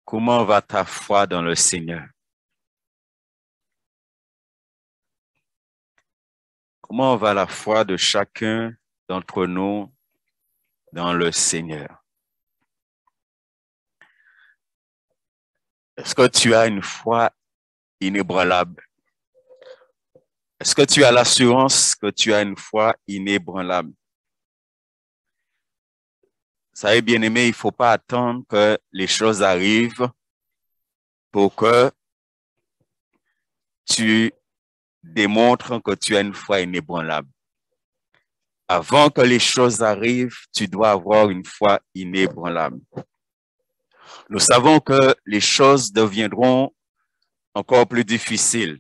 Comment va ta foi dans le Seigneur? Comment va la foi de chacun d'entre nous dans le Seigneur? Est-ce que tu as une foi inébranlable? Est-ce que tu as l'assurance que tu as une foi inébranlable? Vous savez, bien-aimé, il ne faut pas attendre que les choses arrivent pour que tu démontres que tu as une foi inébranlable. Avant que les choses arrivent, tu dois avoir une foi inébranlable. Nous savons que les choses deviendront encore plus difficiles.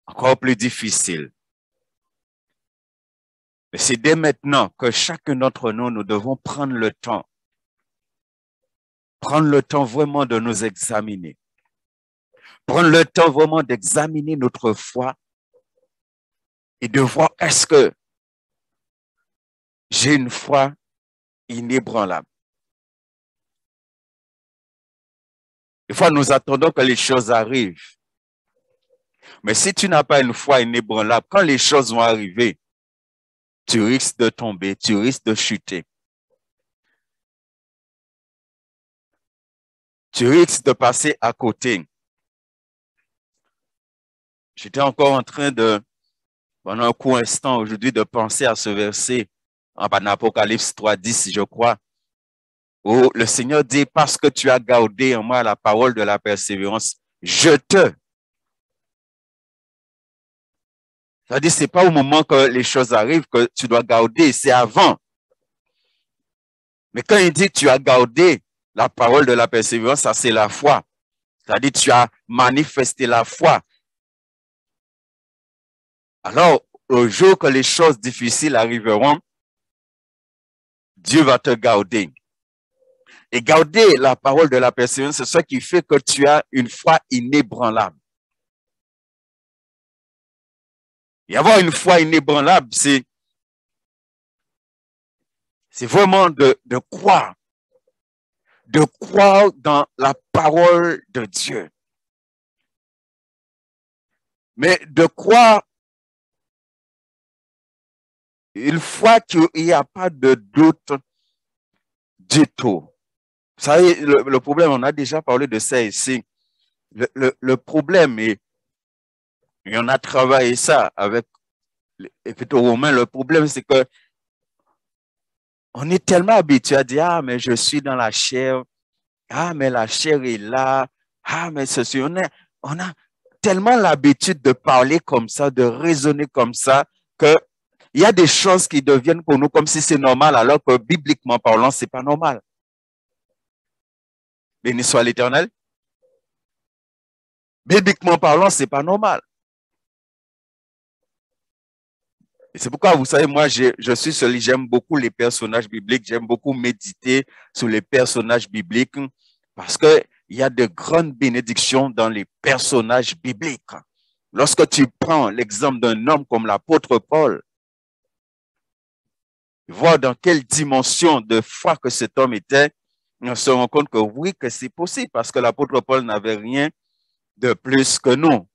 Encore plus difficiles. Mais c'est dès maintenant que chacun d'entre nous, nous devons prendre le temps vraiment de nous examiner. Prendre le temps vraiment d'examiner notre foi et de voir est-ce que j'ai une foi inébranlable. Des fois, nous attendons que les choses arrivent. Mais si tu n'as pas une foi inébranlable, quand les choses vont arriver, tu risques de tomber, tu risques de chuter. Tu risques de passer à côté. J'étais encore en train de, pendant un court instant aujourd'hui, de penser à ce verset en Apocalypse 3:10, je crois, où le Seigneur dit, parce que tu as gardé en moi la parole de la persévérance, je te. C'est-à-dire, ce n'est pas au moment que les choses arrivent que tu dois garder, c'est avant. Mais quand il dit tu as gardé la parole de la persévérance, ça c'est la foi. C'est-à-dire tu as manifesté la foi. Alors, au jour que les choses difficiles arriveront, Dieu va te garder. Et garder la parole de la persévérance, c'est ce qui fait que tu as une foi inébranlable. Et avoir une foi inébranlable, c'est vraiment de croire. De croire dans la parole de Dieu. Mais de croire une fois qu'il n'y a pas de doute du tout. Vous savez, le problème, on a déjà parlé de ça ici. Le problème, et on a travaillé ça avec l'Épître aux Romains, le problème, c'est que on est tellement habitué à dire, ah, mais je suis dans la chair, ah, mais la chair est là, ah, mais ceci, on a tellement l'habitude de parler comme ça, de raisonner comme ça, que il y a des choses qui deviennent pour nous comme si c'est normal, alors que bibliquement parlant, c'est pas normal. Béni soit l'Éternel. Bibliquement parlant, c'est pas normal. Et c'est pourquoi, vous savez, moi, je suis celui, j'aime beaucoup les personnages bibliques, j'aime beaucoup méditer sur les personnages bibliques, parce qu'il y a de grandes bénédictions dans les personnages bibliques. Lorsque tu prends l'exemple d'un homme comme l'apôtre Paul, voir dans quelle dimension de foi que cet homme était, on se rend compte que oui, que c'est possible, parce que l'apôtre Paul n'avait rien de plus que nous.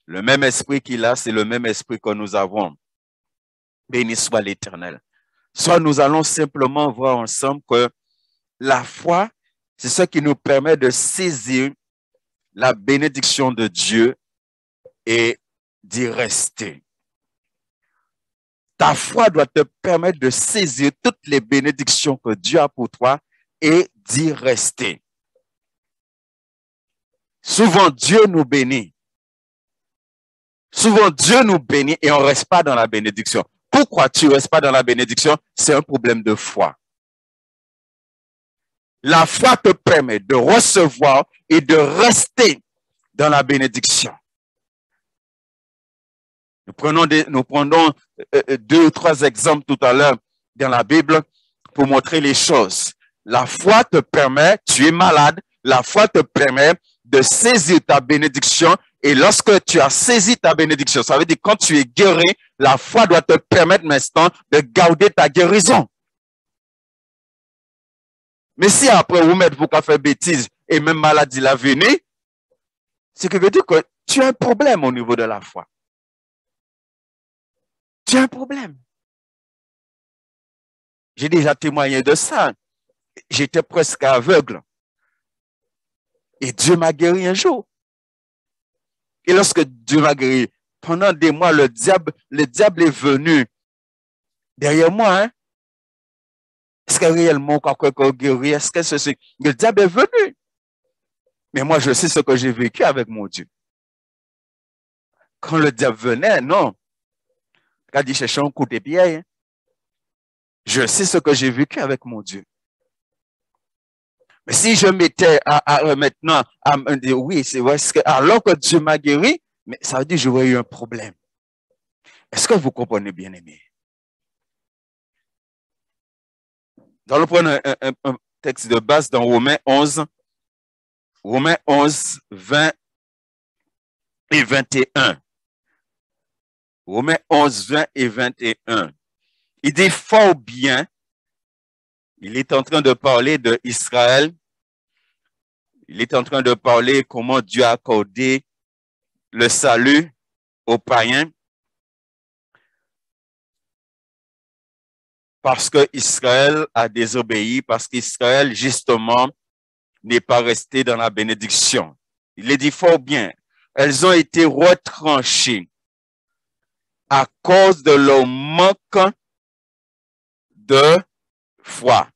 Le même esprit qu'il a, c'est le même esprit que nous avons. Béni soit l'Éternel. Soit nous allons simplement voir ensemble que la foi, c'est ce qui nous permet de saisir la bénédiction de Dieu et d'y rester. Ta foi doit te permettre de saisir toutes les bénédictions que Dieu a pour toi et d'y rester. Souvent, Dieu nous bénit. Souvent, Dieu nous bénit et on ne reste pas dans la bénédiction. Pourquoi tu ne restes pas dans la bénédiction? C'est un problème de foi. La foi te permet de recevoir et de rester dans la bénédiction. Nous prenons 2 ou 3 exemples tout à l'heure dans la Bible pour montrer les choses. La foi te permet, tu es malade, la foi te permet de saisir ta bénédiction. Et lorsque tu as saisi ta bénédiction, ça veut dire quand tu es guéri, la foi doit te permettre maintenant de garder ta guérison. Mais si après vous mettez vous faire bêtises et même maladie la venue, c'est que veut dire que tu as un problème au niveau de la foi. Tu as un problème. J'ai déjà témoigné de ça. J'étais presque aveugle. Et Dieu m'a guéri un jour. Et lorsque Dieu m'a guéri, pendant des mois, le diable est venu derrière moi. Hein? Est-ce que réellement, quand on guérit, est-ce que c'est le diable est venu? Mais moi, je sais ce que j'ai vécu avec mon Dieu. Quand le diable venait, non. Quand il cherchait un coup de pied, hein? Je sais ce que j'ai vécu avec mon Dieu. Mais si je m'étais maintenant à me dire, oui, c'est vrai, alors que Dieu m'a guéri, mais ça veut dire que j'aurais eu un problème. Est-ce que vous comprenez, bien aimé? Nous allons prendre un texte de base dans Romains 11, 20 et 21. Romains 11, 20 et 21. Il dit fort bien, il est en train de parler d'Israël, il est en train de parler comment Dieu a accordé le salut aux païens, parce que Israël a désobéi, parce qu'Israël, justement, n'est pas resté dans la bénédiction. Il est dit fort bien, elles ont été retranchées à cause de leur manque de foi.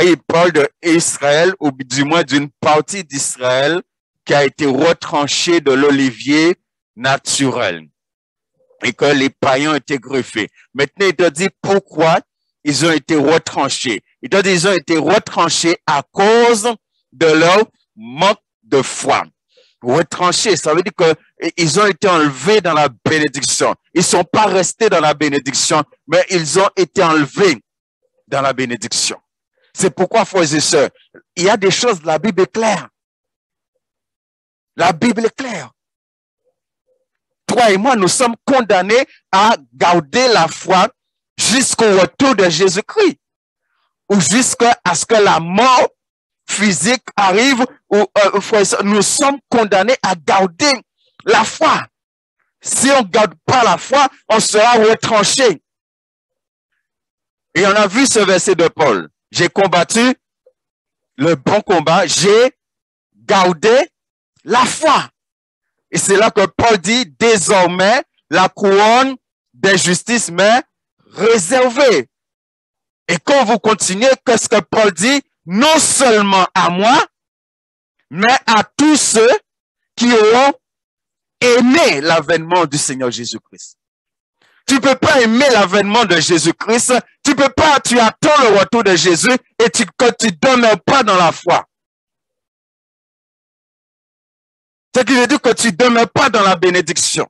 Il parle d'Israël, ou du moins d'une partie d'Israël qui a été retranchée de l'olivier naturel et que les païens ont été greffés. Maintenant, il te dit pourquoi ils ont été retranchés. Il te dit ils ont été retranchés à cause de leur manque de foi. Retranchés, ça veut dire qu'ils ont été enlevés dans la bénédiction. Ils ne sont pas restés dans la bénédiction, mais ils ont été enlevés dans la bénédiction. C'est pourquoi, frères et sœurs, il y a des choses, la Bible est claire. La Bible est claire. Toi et moi, nous sommes condamnés à garder la foi jusqu'au retour de Jésus-Christ. Ou jusqu'à ce que la mort physique arrive. Nous sommes condamnés à garder la foi. Si on ne garde pas la foi, on sera retranché. Et on a vu ce verset de Paul. J'ai combattu le bon combat, j'ai gardé la foi. Et c'est là que Paul dit, désormais, la couronne de justice m'est réservée. Et quand vous continuez, qu'est-ce que Paul dit? Non seulement à moi, mais à tous ceux qui auront aimé l'avènement du Seigneur Jésus-Christ. Tu ne peux pas aimer l'avènement de Jésus-Christ. Tu attends le retour de Jésus et tu ne demeures pas dans la foi. Ce qui veut dire que tu ne demeures pas dans la bénédiction.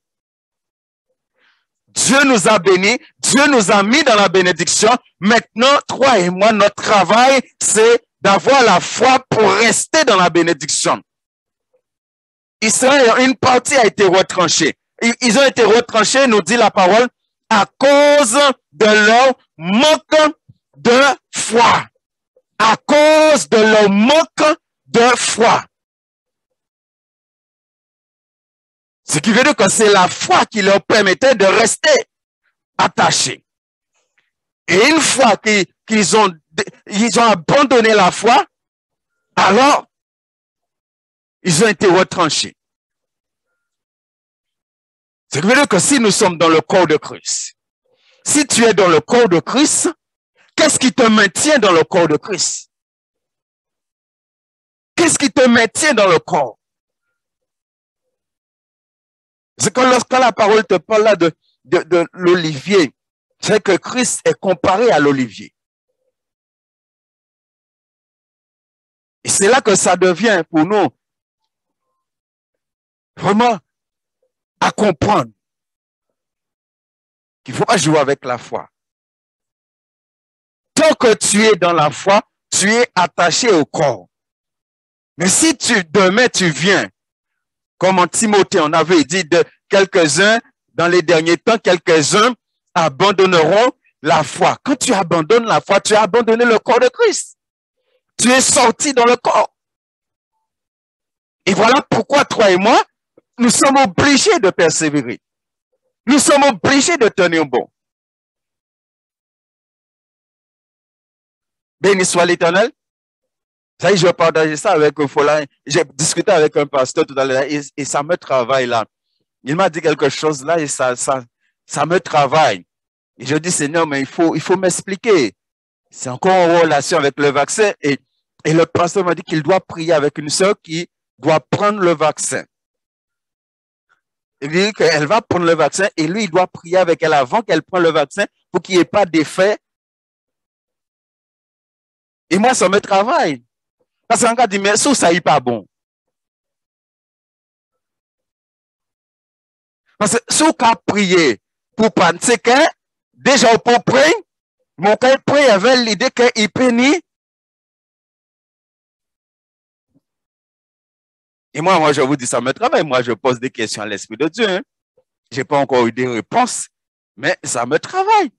Dieu nous a bénis, Dieu nous a mis dans la bénédiction. Maintenant, toi et moi, notre travail, c'est d'avoir la foi pour rester dans la bénédiction. Israël, une partie a été retranchée. Ils ont été retranchés, nous dit la parole, à cause de leur manque de foi. À cause de leur manque de foi. Ce qui veut dire que c'est la foi qui leur permettait de rester attachés. Et une fois qu'ils ont abandonné la foi, alors ils ont été retranchés. Ce qui veut dire que si nous sommes dans le corps de Christ, si tu es dans le corps de Christ, qu'est-ce qui te maintient dans le corps de Christ? Qu'est-ce qui te maintient dans le corps? C'est que lorsque la parole te parle là de l'olivier, c'est que Christ est comparé à l'olivier. Et c'est là que ça devient pour nous vraiment à comprendre qu'il ne faut pas jouer avec la foi. Tant que tu es dans la foi, tu es attaché au corps. Mais si demain tu viens, comme en Timothée, on avait dit de quelques-uns, dans les derniers temps, quelques-uns abandonneront la foi. Quand tu abandonnes la foi, tu as abandonné le corps de Christ. Tu es sorti dans le corps. Et voilà pourquoi toi et moi, nous sommes obligés de persévérer. Nous sommes obligés de tenir bon. Béni soit l'Éternel. Ça y est, je vais partager ça avec Fola. J'ai discuté avec un pasteur tout à l'heure et ça me travaille là. Il m'a dit quelque chose là et ça me travaille. Et je dis, Seigneur, mais il faut m'expliquer. C'est encore en relation avec le vaccin. Et le pasteur m'a dit qu'il doit prier avec une sœur qui doit prendre le vaccin. Il dit qu'elle va prendre le vaccin et lui, il doit prier avec elle avant qu'elle prenne le vaccin pour qu'il n'y ait pas d'effet. Et moi, ça me travaille. Parce qu'en cas dit, mais ça n'est pas bon. Parce que si on a prié pour prendre, c'est que déjà pour prier, mon cas prier avec l'idée qu'il pénit. Et moi, je vous dis, ça me travaille. Moi, je pose des questions à l'Esprit de Dieu. Hein. Je n'ai pas encore eu des réponses, mais ça me travaille.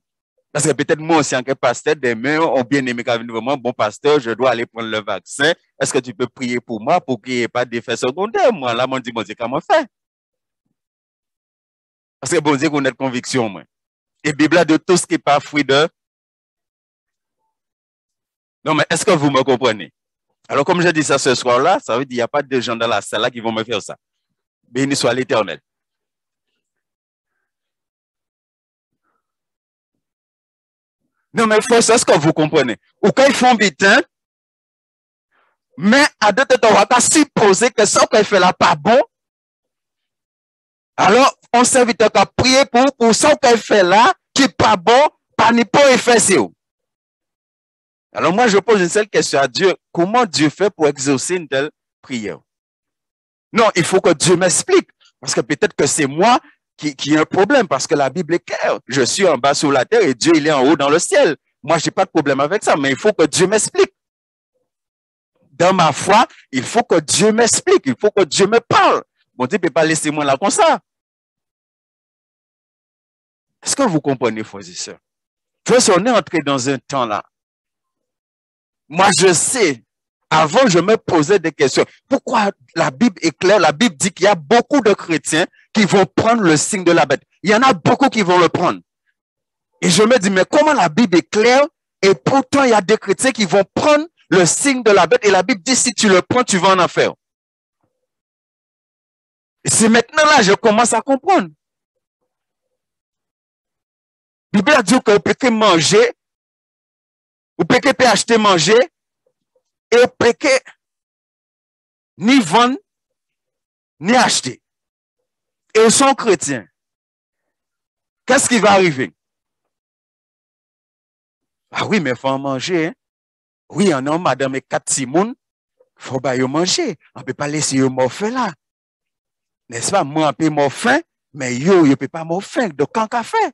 Parce que peut-être moi aussi, en tant que pasteur, des mains ont bien aimé quand vraiment, bon pasteur, je dois aller prendre le vaccin. Est-ce que tu peux prier pour moi pour qu'il n'y ait pas d'effet secondaire? Moi, là, mon Dieu, comment faire? Parce que bon Dieu, qu'on a de conviction, moi. Et Bible a de tout ce qui n'est pas fruit de. Non, mais est-ce que vous me comprenez? Alors, comme je dis ça ce soir-là, ça veut dire qu'il n'y a pas de gens dans la salle là qui vont me faire ça. Béni soit l'Éternel. Non, mais frère, est-ce que vous comprenez? Ou quand ils font bitin, mais à deux temps, on va pas supposer que ça qu'ils fait là pas bon. Alors, on s'invite à prier pour ça qu'ils fait là, qui n'est pas bon, pas ni pas effet c'est où. Alors, moi, je pose une seule question à Dieu. Comment Dieu fait pour exaucer une telle prière? Non, il faut que Dieu m'explique. Parce que peut-être que c'est moi qui ai un problème. Parce que la Bible est claire. Je suis en bas sur la terre et Dieu, il est en haut dans le ciel. Moi, je n'ai pas de problème avec ça. Mais il faut que Dieu m'explique. Dans ma foi, il faut que Dieu m'explique. Il faut que Dieu me parle. Bon Dieu ne peut pas laisser moi là comme ça. Est-ce que vous comprenez, frères et sœurs? On est entré dans un temps là. Moi, je sais, avant, je me posais des questions. Pourquoi la Bible est claire? La Bible dit qu'il y a beaucoup de chrétiens qui vont prendre le signe de la bête. Il y en a beaucoup qui vont le prendre. Et je me dis, mais comment la Bible est claire? Et pourtant, il y a des chrétiens qui vont prendre le signe de la bête. Et la Bible dit, si tu le prends, tu vas en enfer. Et c'est maintenant là, je commence à comprendre. La Bible a dit que vous pouvez manger, vous pouvez acheter manger, et vous pouvez ni vendre, ni acheter. Et ils sont chrétiens. Qu'est-ce qui va arriver? Ah oui, mais il faut en manger. Hein? Oui, on a madame et 4 Simon, il faut bien manger. On ne peut pas laisser eux morfin là. N'est-ce pas? Moi, on peut morfin, mais yo, ne peut pas morfin. Donc, quand qu'a fait?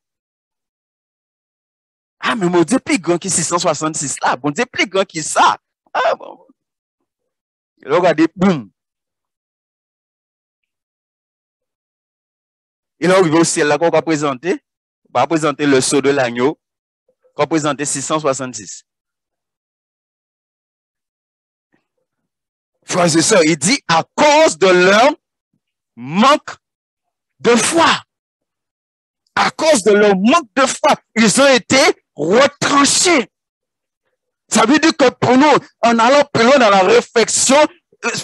Ah, mais mon Dieu, plus grand que 666 là. Mon Dieu, plus grand que ça. Ah bon. Regardez, boum. Et là, arrivé au ciel, là, qu'on va présenter. On va présenter le sceau de l'agneau. On va présenter 666. Frères et sœurs, il dit à cause de leur manque de foi. À cause de leur manque de foi, ils ont été retranchés. Ça veut dire que pour nous, en allant plus loin dans la réflexion,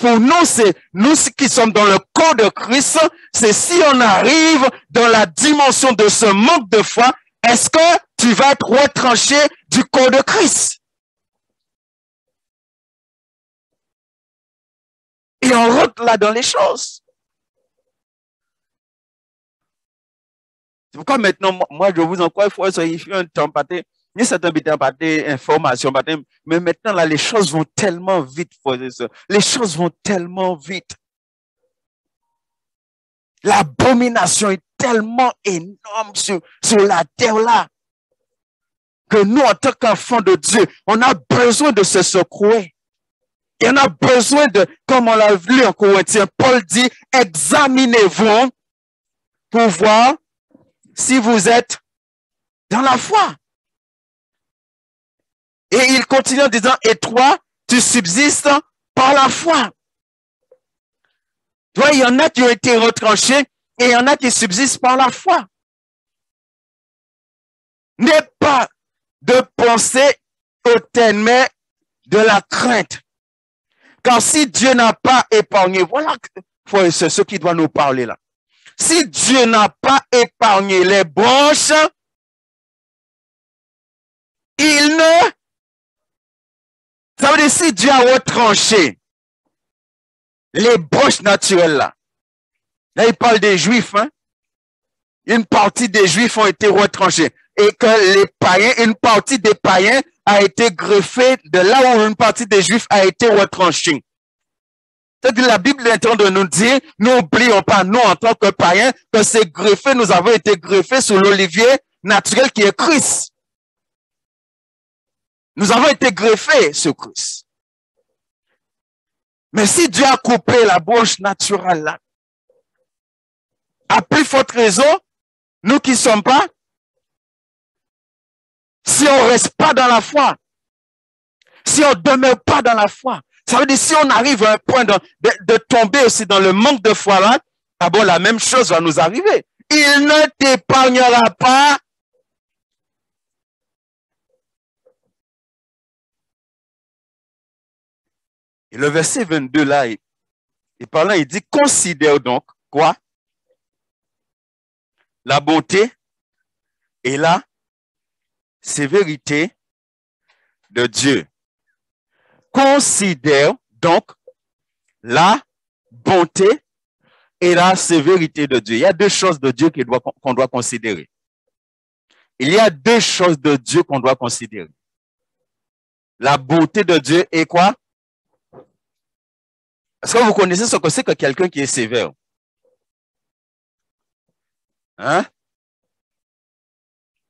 pour nous, c'est nous qui sommes dans le corps de Christ, c'est si on arrive dans la dimension de ce manque de foi, est-ce que tu vas être retranché du corps de Christ? Et on rentre là dans les choses. C'est pourquoi maintenant, moi, je vous encourage, il faut un temps, il y a certains informations, mais maintenant, là, les choses vont tellement vite, les choses vont tellement vite. L'abomination est tellement énorme sur la terre là, que nous, en tant qu'enfants de Dieu, on a besoin de se secouer. Et on a besoin de, comme on l'a vu en Corinthiens, Paul dit, examinez-vous pour voir si vous êtes dans la foi. Et il continue en disant, et toi, tu subsistes par la foi. Tu vois, il y en a qui ont été retranchés et il y en a qui subsistent par la foi. N'est pas de penser au terme de la crainte. Car si Dieu n'a pas épargné, voilà c'est ce qui doit nous parler là. Si Dieu n'a pas épargné les branches, il ne... Ça veut dire si Dieu a retranché les branches naturelles là. Là, il parle des Juifs. Hein? Une partie des Juifs ont été retranchés. Et que les païens, une partie des païens a été greffée de là où une partie des Juifs a été retranchée. C'est-à-dire que la Bible est en train de nous dire, n'oublions pas, nous en tant que païens, que c'est greffé, nous avons été greffés sur l'olivier naturel qui est Christ. Nous avons été greffés sur Christ. Mais si Dieu a coupé la branche naturelle là, à plus forte raison, nous qui ne sommes pas, si on ne reste pas dans la foi, si on ne demeure pas dans la foi, ça veut dire si on arrive à un point de tomber aussi dans le manque de foi là, ah bon, la même chose va nous arriver. Il ne t'épargnera pas. Et le verset 22 là, et parlant, il dit, considère donc quoi? La bonté et la sévérité de Dieu. Considère donc la bonté et la sévérité de Dieu. Il y a deux choses de Dieu qu'on doit considérer. Il y a deux choses de Dieu qu'on doit considérer. La bonté de Dieu et quoi? Est-ce que vous connaissez ce que c'est que quelqu'un qui est sévère? Hein?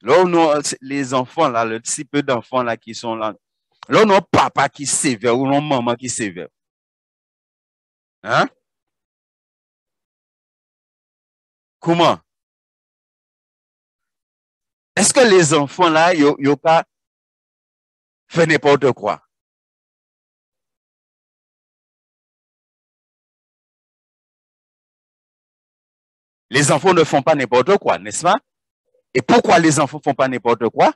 Là où nous, les enfants, là, le petit peu d'enfants là qui sont là, là où nos papa qui est sévère ou nos maman qui est sévère. Hein? Comment? Est-ce que les enfants là, ils n'ont pas fait n'importe quoi? Les enfants ne font pas n'importe quoi, n'est-ce pas? Et pourquoi les enfants ne font pas n'importe quoi?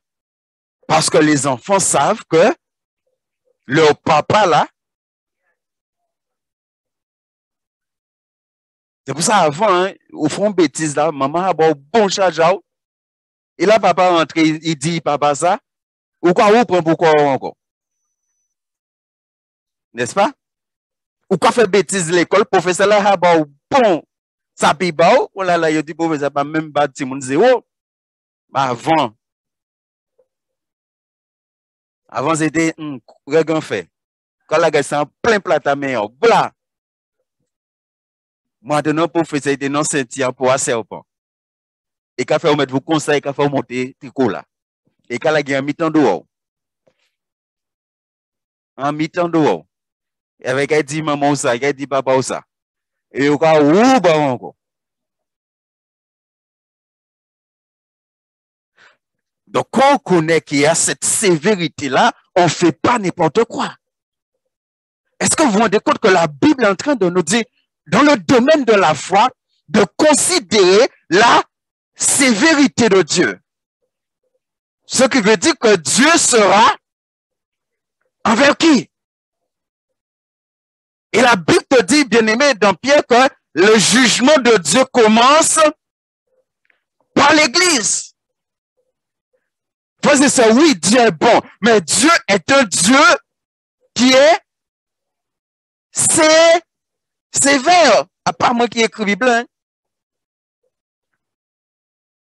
Parce que les enfants savent que leur papa là, c'est pour ça avant, hein, au fond bêtise là, maman a bon charge. Et là, papa rentre, il dit, papa ça, ou quoi, ou prend pourquoi encore? N'est-ce pas? Ou quoi fait bêtise l'école, professeur là a bon, ça pique pas, oh là là, il dit, professeur, pas même bâti mon zéro. Avant c'était, regarde fait. Quand la gars c'est en plein plat à main, voilà. Maintenant, professeur était non senti pour un serpent. Et quand fait mettre vos conseils, quand fait monter tricot là. Et quand la gars en mi-temps dehors. En mi-temps dehors. Et avec elle dit maman ça, elle dit papa ça. Et au cas où, bah encore. Donc, quand on connaît qu'il y a cette sévérité-là, on ne fait pas n'importe quoi. Est-ce que vous vous rendez compte que la Bible est en train de nous dire, dans le domaine de la foi, de considérer la sévérité de Dieu? Ce qui veut dire que Dieu sera envers qui? Et la Bible te dit, bien-aimé, dans Pierre, que le jugement de Dieu commence par l'Église. Frères et sœurs, oui, Dieu est bon, mais Dieu est un Dieu qui est sévère. À part moi qui écris Bible. Hein?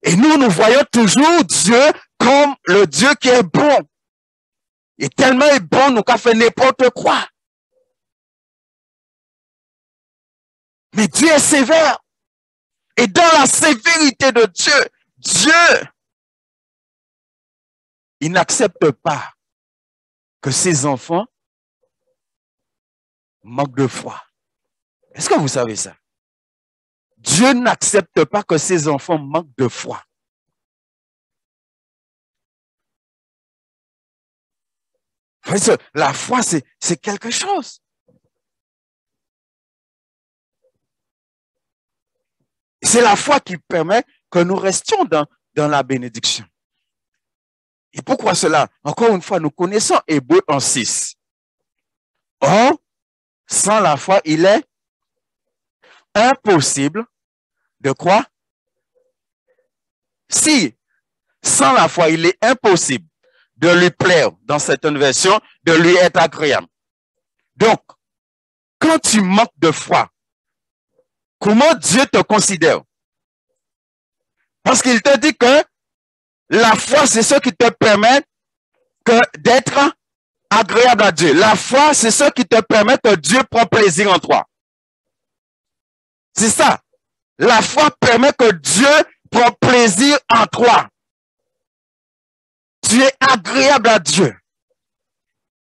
Et nous voyons toujours Dieu comme le Dieu qui est bon. Et tellement est bon, nous qu'à faire n'importe quoi. Mais Dieu est sévère. Et dans la sévérité de Dieu, Dieu, il n'accepte pas que ses enfants manquent de foi. Est-ce que vous savez ça? Dieu n'accepte pas que ses enfants manquent de foi. La foi, c'est quelque chose. C'est la foi qui permet que nous restions dans la bénédiction. Et pourquoi cela? Encore une fois, nous connaissons Hébreux 1:6. Or, sans la foi, il est impossible de quoi? Si, sans la foi, il est impossible de lui plaire, dans certaines versions, de lui être agréable. Donc, quand tu manques de foi, comment Dieu te considère? Parce qu'il te dit que la foi, c'est ce qui te permet d'être agréable à Dieu. La foi, c'est ce qui te permet que Dieu prend plaisir en toi. C'est ça. La foi permet que Dieu prend plaisir en toi. Tu es agréable à Dieu.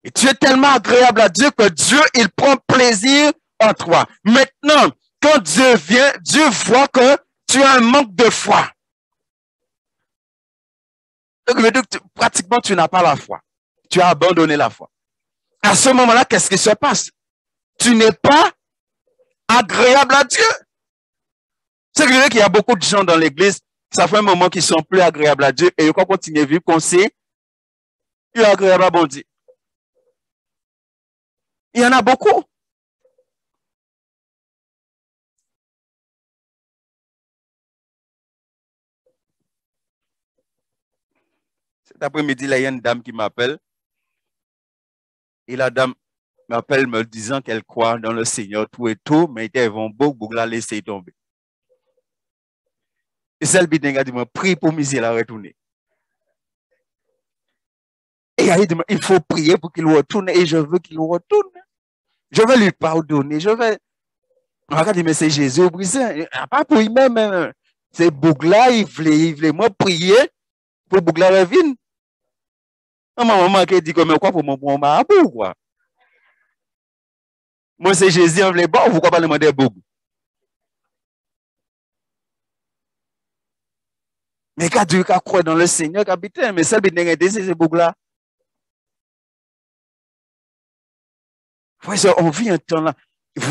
Et tu es tellement agréable à Dieu que Dieu, il prend plaisir en toi. Maintenant, quand Dieu vient, Dieu voit que tu as un manque de foi. Donc, pratiquement, tu n'as pas la foi. Tu as abandonné la foi. À ce moment-là, qu'est-ce qui se passe? Tu n'es pas agréable à Dieu. C'est que qu'il y a beaucoup de gens dans l'église, ça fait un moment qu'ils sont plus agréables à Dieu et ils vont continuer à vivre comme si ils sont agréables à bon Dieu. Il y en a beaucoup. Cet après-midi, là, il y a une dame qui m'appelle. Et la dame m'appelle me disant qu'elle croit dans le Seigneur tout et tout, mais ils vont beaucoup la laisser tomber. Et celle qui dit, prie pour misère la retourner. Et elle dit, il faut prier pour qu'il retourne et je veux qu'il retourne. Je veux lui pardonner. Je veux. Regarde, mais c'est Jésus brisé. Pas pour lui-même. C'est Bougla, il voulait moi prier pour Bougla revienne. Ma maman qui dit que mais quoi pour mon marabout, quoi. Moi, c'est Jésus, on voulait bon, pourquoi pas demander Boug? Mais quand Dieu croit dans le Seigneur, capitaine, mais celle qui n'est pas c'est Bougla. On vit un temps là.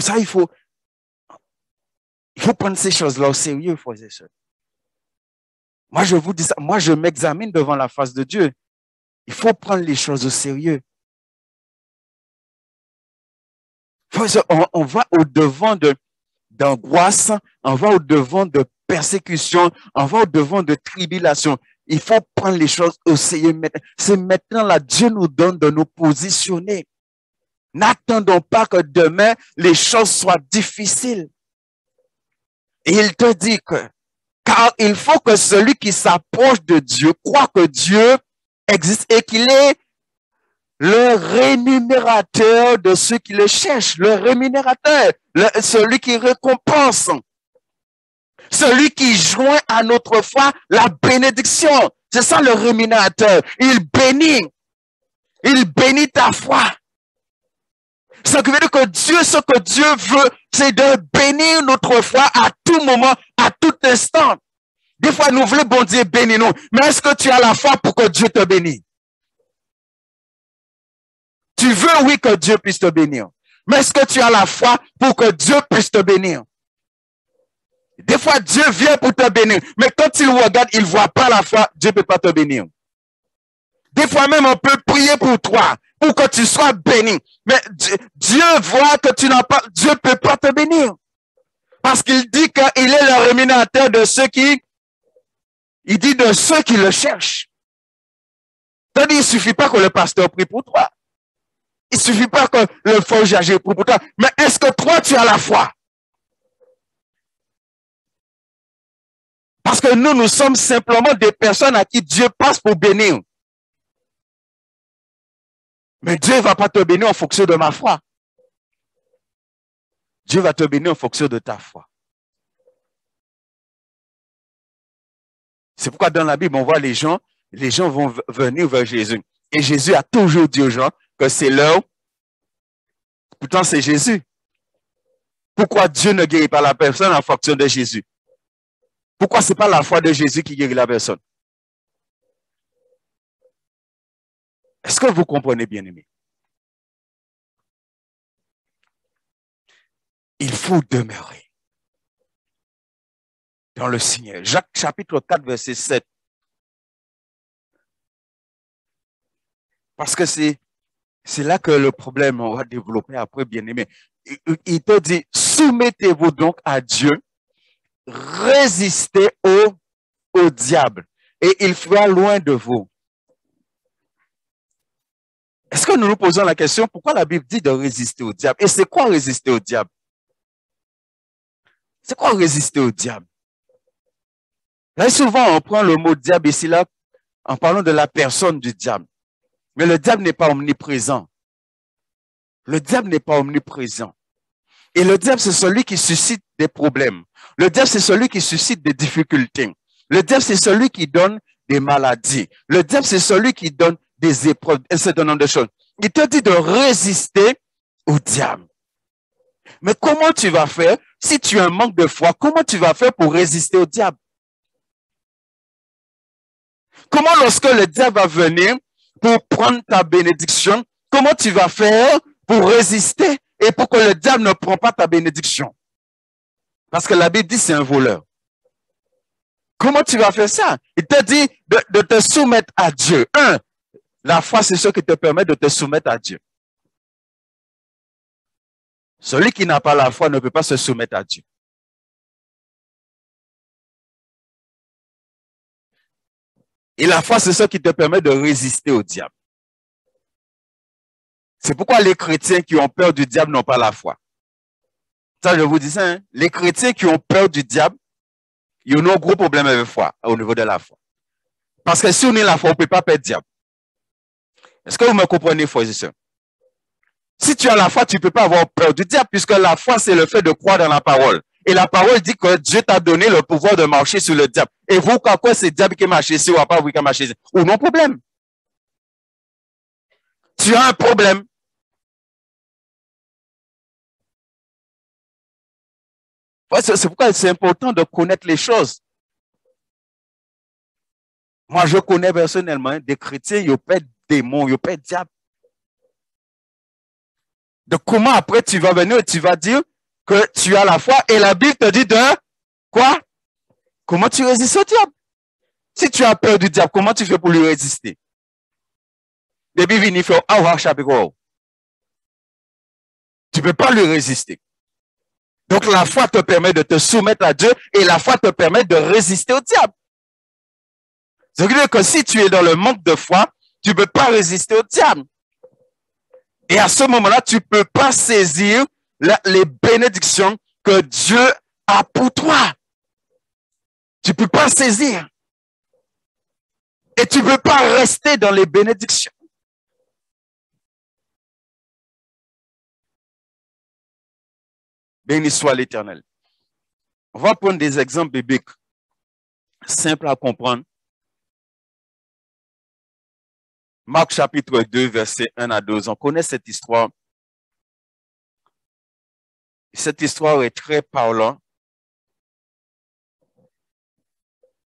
Ça, il faut prendre ces choses-là au sérieux, frères et sœurs. Moi, je vous dis ça. Moi, je m'examine devant la face de Dieu. Il faut prendre les choses au sérieux. On va au-devant d'angoisse, on va au-devant de persécution, on va au-devant de tribulation. Il faut prendre les choses au sérieux. C'est maintenant là, Dieu nous donne de nous positionner. N'attendons pas que demain, les choses soient difficiles. Et il te dit que, car il faut que celui qui s'approche de Dieu croit que Dieu existe et qu'il est le rémunérateur de ceux qui le cherchent, le rémunérateur, celui qui récompense, celui qui joint à notre foi la bénédiction. C'est ça le rémunérateur. Il bénit ta foi. Ce qui veut dire que ce que Dieu veut, c'est de bénir notre foi à tout moment, à tout instant. Des fois, nous voulons, bon Dieu, bénir nous. Mais est-ce que tu as la foi pour que Dieu te bénisse? Tu veux, oui, que Dieu puisse te bénir. Mais est-ce que tu as la foi pour que Dieu puisse te bénir? Des fois, Dieu vient pour te bénir. Mais quand il regarde, il ne voit pas la foi, Dieu ne peut pas te bénir. Des fois même, on peut prier pour toi, pour que tu sois béni. Mais Dieu voit que tu n'as pas, Dieu ne peut pas te bénir. Parce qu'il dit qu'il est le rémunérateur de ceux qui, il dit de ceux qui le cherchent. C'est-à-dire, il ne suffit pas que le pasteur prie pour toi. Il ne suffit pas que le faux agisse pour toi. Mais est-ce que toi, tu as la foi? Parce que nous sommes simplement des personnes à qui Dieu passe pour bénir. Mais Dieu ne va pas te bénir en fonction de ma foi. Dieu va te bénir en fonction de ta foi. C'est pourquoi dans la Bible, on voit les gens vont venir vers Jésus. Et Jésus a toujours dit aux gens que c'est leur. Pourtant, c'est Jésus. Pourquoi Dieu ne guérit pas la personne en fonction de Jésus? Pourquoi ce n'est pas la foi de Jésus qui guérit la personne? Est-ce que vous comprenez, bien-aimés? il faut demeurer dans le Seigneur. Jacques chapitre 4, verset 7. Parce que c'est là que le problème, on va développer après, bien-aimé. Il te dit, soumettez-vous donc à Dieu, résistez au diable, et il fuira loin de vous. Est-ce que nous nous posons la question, pourquoi la Bible dit de résister au diable? Et c'est quoi résister au diable? C'est quoi résister au diable? Là, souvent, on prend le mot diable ici, là, en parlant de la personne du diable. Mais le diable n'est pas omniprésent. Le diable n'est pas omniprésent. Et le diable, c'est celui qui suscite des problèmes. Le diable, c'est celui qui suscite des difficultés. Le diable, c'est celui qui donne des maladies. Le diable, c'est celui qui donne des épreuves, un certain nombre de choses. Il te dit de résister au diable. Mais comment tu vas faire si tu as un manque de foi? Comment tu vas faire pour résister au diable? Comment lorsque le diable va venir pour prendre ta bénédiction, comment tu vas faire pour résister et pour que le diable ne prenne pas ta bénédiction? Parce que la Bible dit c'est un voleur. Comment tu vas faire ça? Il te dit de te soumettre à Dieu. La foi, c'est ce qui te permet de te soumettre à Dieu. Celui qui n'a pas la foi ne peut pas se soumettre à Dieu. Et la foi, c'est ce qui te permet de résister au diable. C'est pourquoi les chrétiens qui ont peur du diable n'ont pas la foi. Ça, je vous dis ça, hein? Les chrétiens qui ont peur du diable, ils ont un gros problème avec la foi, au niveau de la foi. Parce que si on est la foi, on ne peut pas perdre le diable. Est-ce que vous me comprenez, frères et sœurs? Si tu as la foi, tu ne peux pas avoir peur du diable, puisque la foi, c'est le fait de croire dans la parole. Et la parole dit que Dieu t'a donné le pouvoir de marcher sur le diable. Et vous, quoi, c'est le diable qui marche ici ou pas vous qui marchez ici? Ou non problème. Tu as un problème. C'est pourquoi c'est important de connaître les choses. Moi, je connais personnellement des chrétiens, ils ont pas de démons, ils n'ont pas de diable. De comment après tu vas venir et tu vas dire que tu as la foi et la Bible te dit de quoi? Comment tu résistes au diable? Si tu as peur du diable, comment tu fais pour lui résister? Depuis venir faire tu ne peux pas lui résister. Donc la foi te permet de te soumettre à Dieu et la foi te permet de résister au diable. Ça veut dire que si tu es dans le manque de foi, tu ne peux pas résister au diable. Et à ce moment-là, tu ne peux pas saisir les bénédictions que Dieu a pour toi. Tu ne peux pas saisir. Et tu ne peux pas rester dans les bénédictions. Béni soit l'Éternel. On va prendre des exemples bibliques simples à comprendre. Marc chapitre 2, versets 1 à 12. On connaît cette histoire. Cette histoire est très parlante.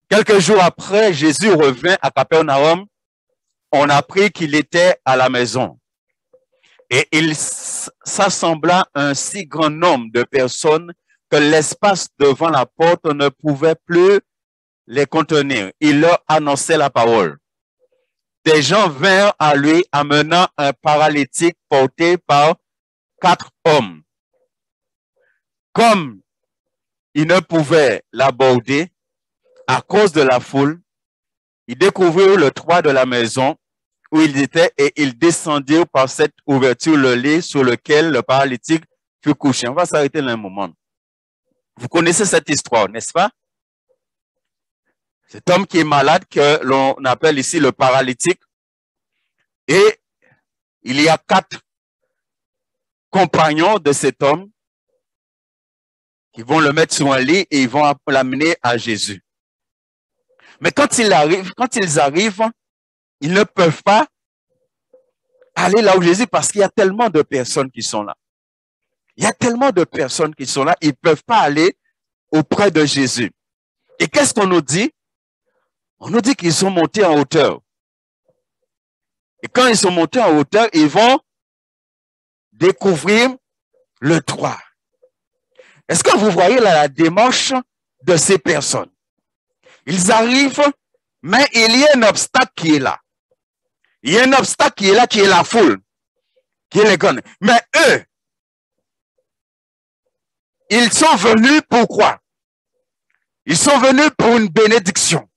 Quelques jours après, Jésus revint à Capernaum. On apprit qu'il était à la maison. Et il s'assembla un si grand nombre de personnes que l'espace devant la porte ne pouvait plus les contenir. Il leur annonçait la parole. Des gens vinrent à lui amenant un paralytique porté par 4 hommes. Comme ils ne pouvaient l'aborder à cause de la foule, ils découvrirent le toit de la maison où ils étaient et ils descendirent par cette ouverture le lit sur lequel le paralytique fut couché. On va s'arrêter là un moment. Vous connaissez cette histoire, n'est-ce pas? Cet homme qui est malade, que l'on appelle ici le paralytique. Et il y a 4 compagnons de cet homme qui vont le mettre sur un lit et ils vont l'amener à Jésus. Mais quand ils arrivent, ils ne peuvent pas aller là où Jésus parce qu'il y a tellement de personnes qui sont là. Il y a tellement de personnes qui sont là, ils ne peuvent pas aller auprès de Jésus. Et qu'est-ce qu'on nous dit? On nous dit qu'ils sont montés en hauteur. Et quand ils sont montés en hauteur, ils vont découvrir le toit. Est-ce que vous voyez là la démarche de ces personnes? Ils arrivent, mais il y a un obstacle qui est là. Il y a un obstacle qui est là, qui est la foule, qui est les guns. Mais eux, ils sont venus pourquoi? Ils sont venus pour une bénédiction.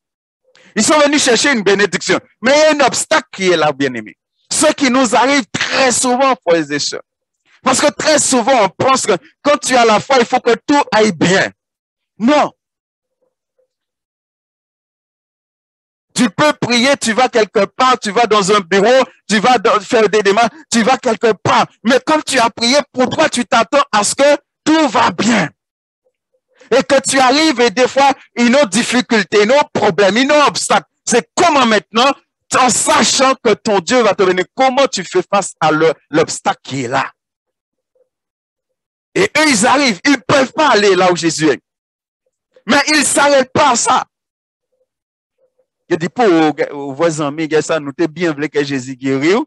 Ils sont venus chercher une bénédiction. Mais il y a un obstacle qui est là, bien-aimé. Ce qui nous arrive très souvent, frères et sœurs. Parce que très souvent, on pense que quand tu as la foi, il faut que tout aille bien. Non. Tu peux prier, tu vas quelque part, tu vas dans un bureau, tu vas faire des démarches, tu vas quelque part. Mais quand tu as prié, pour toi, tu t'attends à ce que tout va bien. Et que tu arrives et des fois, une autre difficulté, un autre problème, un autre obstacle. C'est comment maintenant, en sachant que ton Dieu va te venir, comment tu fais face à l'obstacle qui est là. Et eux, ils arrivent, ils ne peuvent pas aller là où Jésus est. Mais ils ne s'arrêtent pas à ça. Je dis pas aux voisins, mais ça nous t'es bien voulu que Jésus guérit,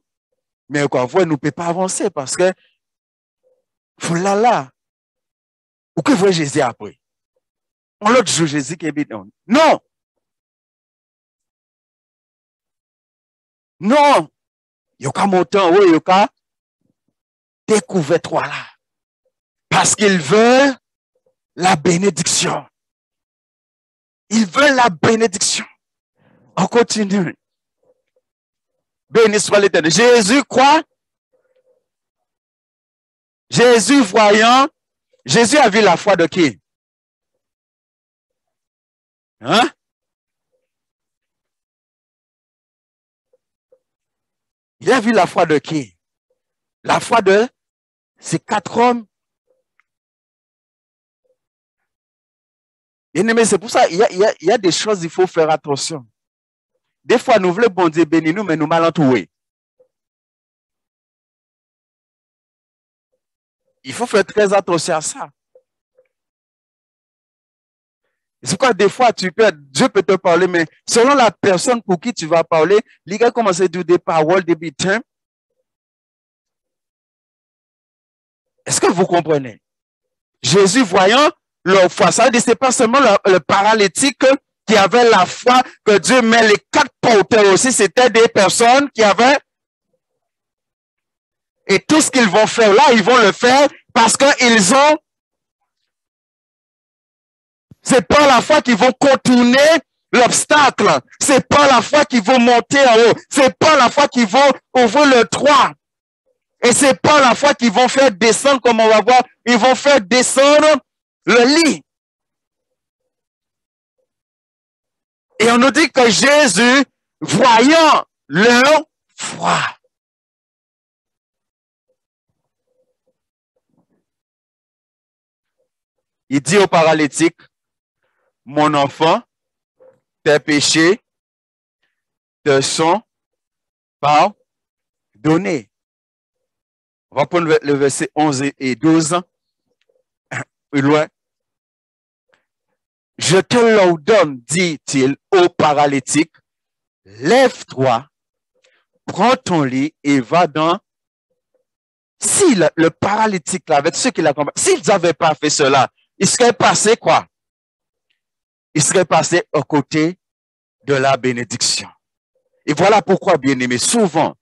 mais quoi, vous ne pouvons pas avancer parce que, faut là, ou que voit Jésus après? On l'autre jour, Jésus qui est bien. Non! Non! Il y a mon temps, oui, il y a découvert toi là. Parce qu'ils veulent la bénédiction. Ils veulent la bénédiction. On continue. Béni soit l'Éternel. Jésus quoi? Jésus voyant, Jésus a vu la foi de qui? Hein? Il a vu la foi de qui? La foi de ces 4 hommes. Bien-aimé, c'est pour ça, il y a des choses, il faut faire attention. Des fois, nous voulons bon Dieu bénir nous, mais nous mal entourés. Il faut faire très attention à ça. C'est pourquoi des fois, Dieu peut te parler, mais selon la personne pour qui tu vas parler, les gars commencent à dire des paroles, des bêtises. Est-ce que vous comprenez? Jésus voyant leur foi, ça veut dire que ce n'est pas seulement le paralytique qui avait la foi que Dieu met les 4 porteurs aussi, c'était des personnes qui avaient. Et tout ce qu'ils vont faire là, ils vont le faire parce qu'ils ont. C'est pas la foi qu'ils vont contourner l'obstacle. C'est pas la foi qu'ils vont monter en haut. C'est pas la foi qu'ils vont ouvrir le toit. Et c'est pas la foi qu'ils vont faire descendre comme on va voir. Ils vont faire descendre le lit. Et on nous dit que Jésus, voyant leur foi. Il dit au paralytique, mon enfant, tes péchés te sont pardonnés. On va prendre le verset 11 et 12. Plus loin. Je te l'ordonne, dit-il au paralytique, lève-toi, prends ton lit et va dans. Si le paralytique, là, avec ceux qui l'accompagnent, s'ils n'avaient pas fait cela, il serait passé quoi? Il serait passé aux côtés de la bénédiction. Et voilà pourquoi, bien-aimés, souvent,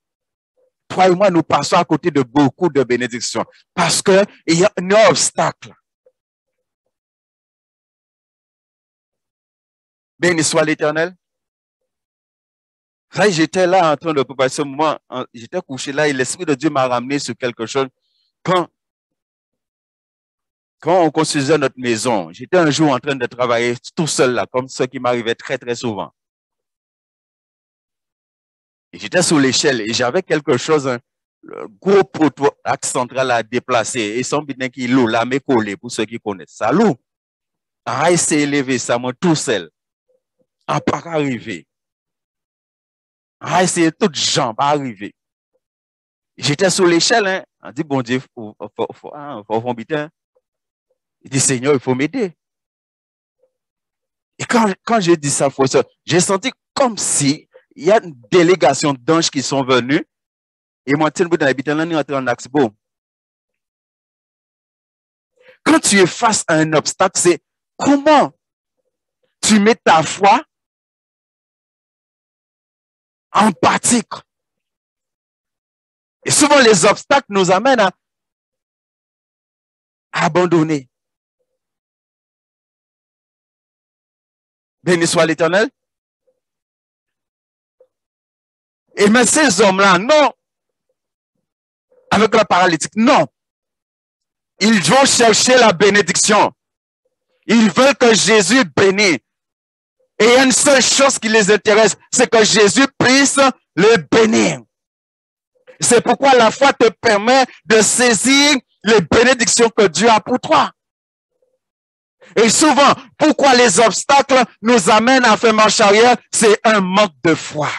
toi et moi, nous passons à côté de beaucoup de bénédictions. Parce qu'il y a un obstacle. Béni soit l'Éternel. J'étais là en train de préparer ce moment. J'étais couché là et l'Esprit de Dieu m'a ramené sur quelque chose. Quand on construisait notre maison, j'étais un jour en train de travailler tout seul là, comme ce qui m'arrivait très, très souvent. Et j'étais sur l'échelle et j'avais quelque chose, un gros poteau axe central à déplacer. Et son bitin qui lourd, là, mais collé, pour ceux qui connaissent. Ça lourd. Ah, c'est élevé, ça, moi, tout seul. Ah, pas arriver. Ah, c'est toutes jambes à arriver. J'étais sur l'échelle, hein. On dit, bon Dieu, faut bitin. Il dit, Seigneur, il faut m'aider. Et quand j'ai dit ça, j'ai senti comme si il y a une délégation d'anges qui sont venus. Et moi, je suis dans l'habitant, là, on est en axe. Bon. Quand tu es face à un obstacle, c'est comment tu mets ta foi en pratique. Et souvent, les obstacles nous amènent à abandonner. Béni soit l'Éternel. Et mais ces hommes-là, non, avec la paralytique, non. Ils vont chercher la bénédiction. Ils veulent que Jésus bénisse. Et il y a une seule chose qui les intéresse, c'est que Jésus puisse le bénir. C'est pourquoi la foi te permet de saisir les bénédictions que Dieu a pour toi. Et souvent, pourquoi les obstacles nous amènent à faire marche arrière, c'est un manque de foi.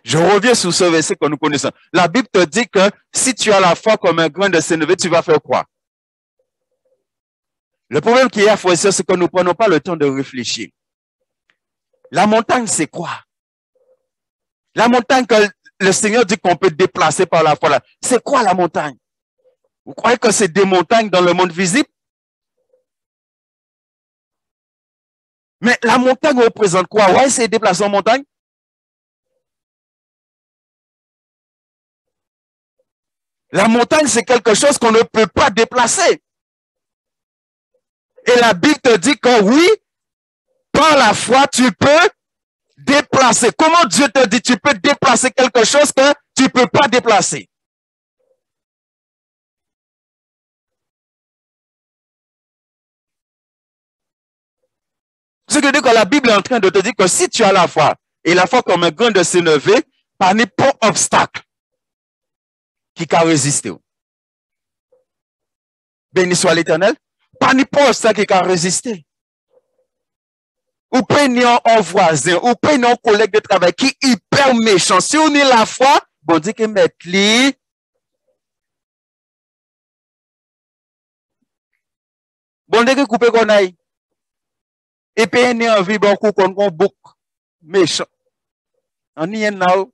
Je reviens sur ce verset que nous connaissons. La Bible te dit que si tu as la foi comme un grain de sénévé, tu vas faire quoi? Le problème qu'il y a, frère, c'est que nous ne prenons pas le temps de réfléchir. La montagne, c'est quoi? La montagne que le Seigneur dit qu'on peut déplacer par la foi, c'est quoi la montagne? Vous croyez que c'est des montagnes dans le monde visible? Mais la montagne représente quoi? Ouais, c'est déplacer en montagne? La montagne, c'est quelque chose qu'on ne peut pas déplacer. Et la Bible te dit que oui, par la foi, tu peux déplacer. Comment Dieu te dit tu peux déplacer quelque chose que tu ne peux pas déplacer? Ce qui veut dire que la Bible est en train de te dire que si tu as la foi, et la foi comme un grain de sénévé, par n'importe obstacle qui a résisté. Béni soit l'Éternel. Par n'importe obstacle qui a résisté. Ou prenons un voisin, ou prenons un collègue de travail qui est hyper méchant. Si on a la foi, bon Dieu que mettre lui. Bon Dieu que couper qu'on aille. Et puis on a envie beaucoup qu'on bouc méchant. On y est now.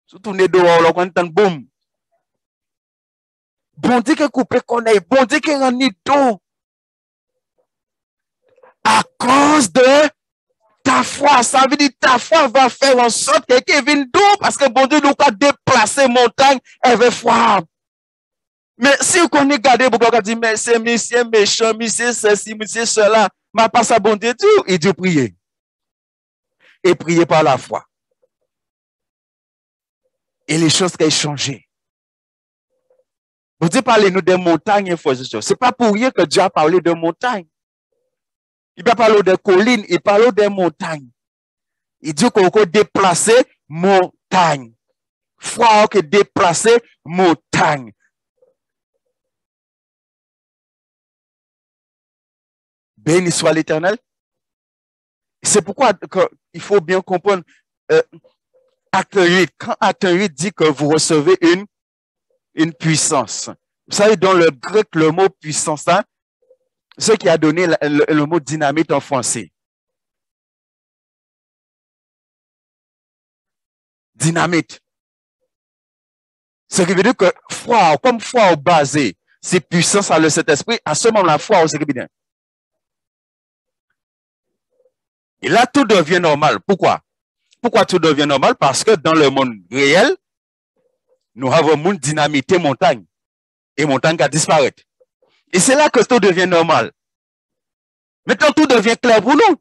Surtout les deux, on entend boum. Bon Dieu que couper qu'on aille. Bon Dieu que on y tout. À cause de ta foi, ça veut dire ta foi va faire en sorte que quelqu'un vienne d'où parce que bon Dieu nous a déplacé montagne avec foi. Mais si vous connaissez garder, vous pouvez dire, mais c'est monsieur méchant, monsieur ceci, monsieur cela, mais pas ça bon Dieu, il dit prier. Et prier par la foi. Et les choses qui ont changé. Vous dites parlez-nous des montagnes, c'est pas pour rien que Dieu a parlé de montagnes. Il va parler de collines, il parle des montagnes. Il dit qu'on peut déplacer montagne. Foi que déplacer montagne. Béni soit l'Éternel. C'est pourquoi il faut bien comprendre acte 8. Quand acte 8 dit que vous recevez une puissance. Vous savez, dans le grec, le mot puissance, hein, ce qui a donné le mot dynamite en français. Dynamite. Ce qui veut dire que foi, comme foi basée, c'est puissance à le Saint-Esprit, à ce moment la foi, c'est bien. Et là, tout devient normal. Pourquoi? Pourquoi tout devient normal? Parce que dans le monde réel, nous avons un monde dynamité montagne. Et montagne qui a disparu. Et c'est là que tout devient normal. Maintenant, tout devient clair pour nous.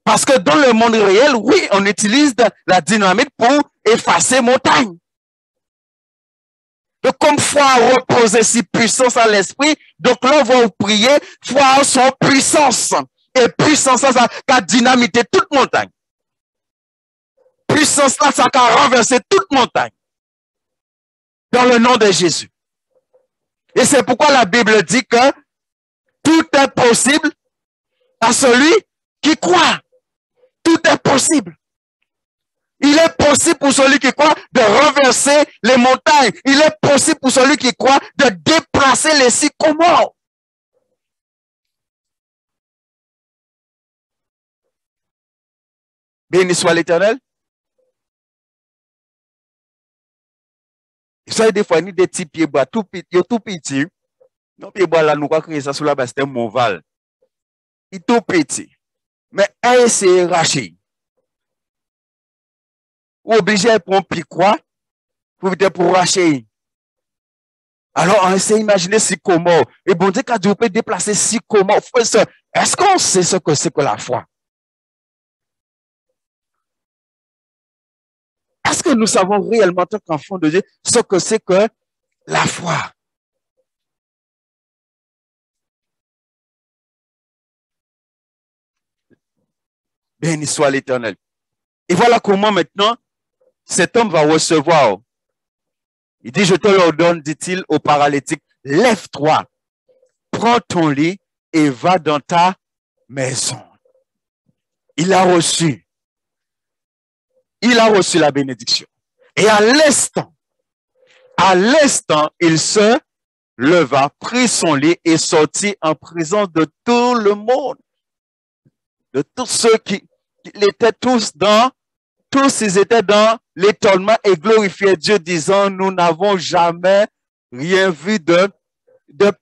Parce que dans le monde réel, oui, on utilise la dynamite pour effacer montagne. Donc, comme foi reposer si puissance à l'esprit, donc là, on va prier, foi son puissance. Et puissance, ça a dynamité toute montagne. Puissance là, ça a renversé toute montagne. Dans le nom de Jésus. Et c'est pourquoi la Bible dit que tout est possible à celui qui croit. Tout est possible. Il est possible pour celui qui croit de renverser les montagnes. Il est possible pour celui qui croit de déplacer les sycomores. Béni soit l'Éternel. Ça, des fois, ni des petits pieds bois, tout petit. Non, pieds bois là, nous croyons que ça sous la base, c'était Montval. Il est tout petit. Mais, c'est raché. Ou obligé de prendre pied quoi? Pour racher. Alors, on essaie d'imaginer si comment. Et bon Dieu, quand Dieu peut déplacer si comment. Est-ce qu'on sait ce que c'est que la foi? Est-ce que nous savons réellement, en tant qu'enfants de Dieu, ce que c'est que la foi? Béni soit l'Éternel. Et voilà comment maintenant, cet homme va recevoir. Il dit, je te l'ordonne, dit-il au paralytique, lève-toi, prends ton lit et va dans ta maison. Il a reçu. Il a reçu la bénédiction. Et à l'instant, il se leva, prit son lit et sortit en présence de tout le monde. De tous ceux qui étaient tous ils étaient dans l'étonnement et glorifiaient Dieu, disant, nous n'avons jamais rien vu de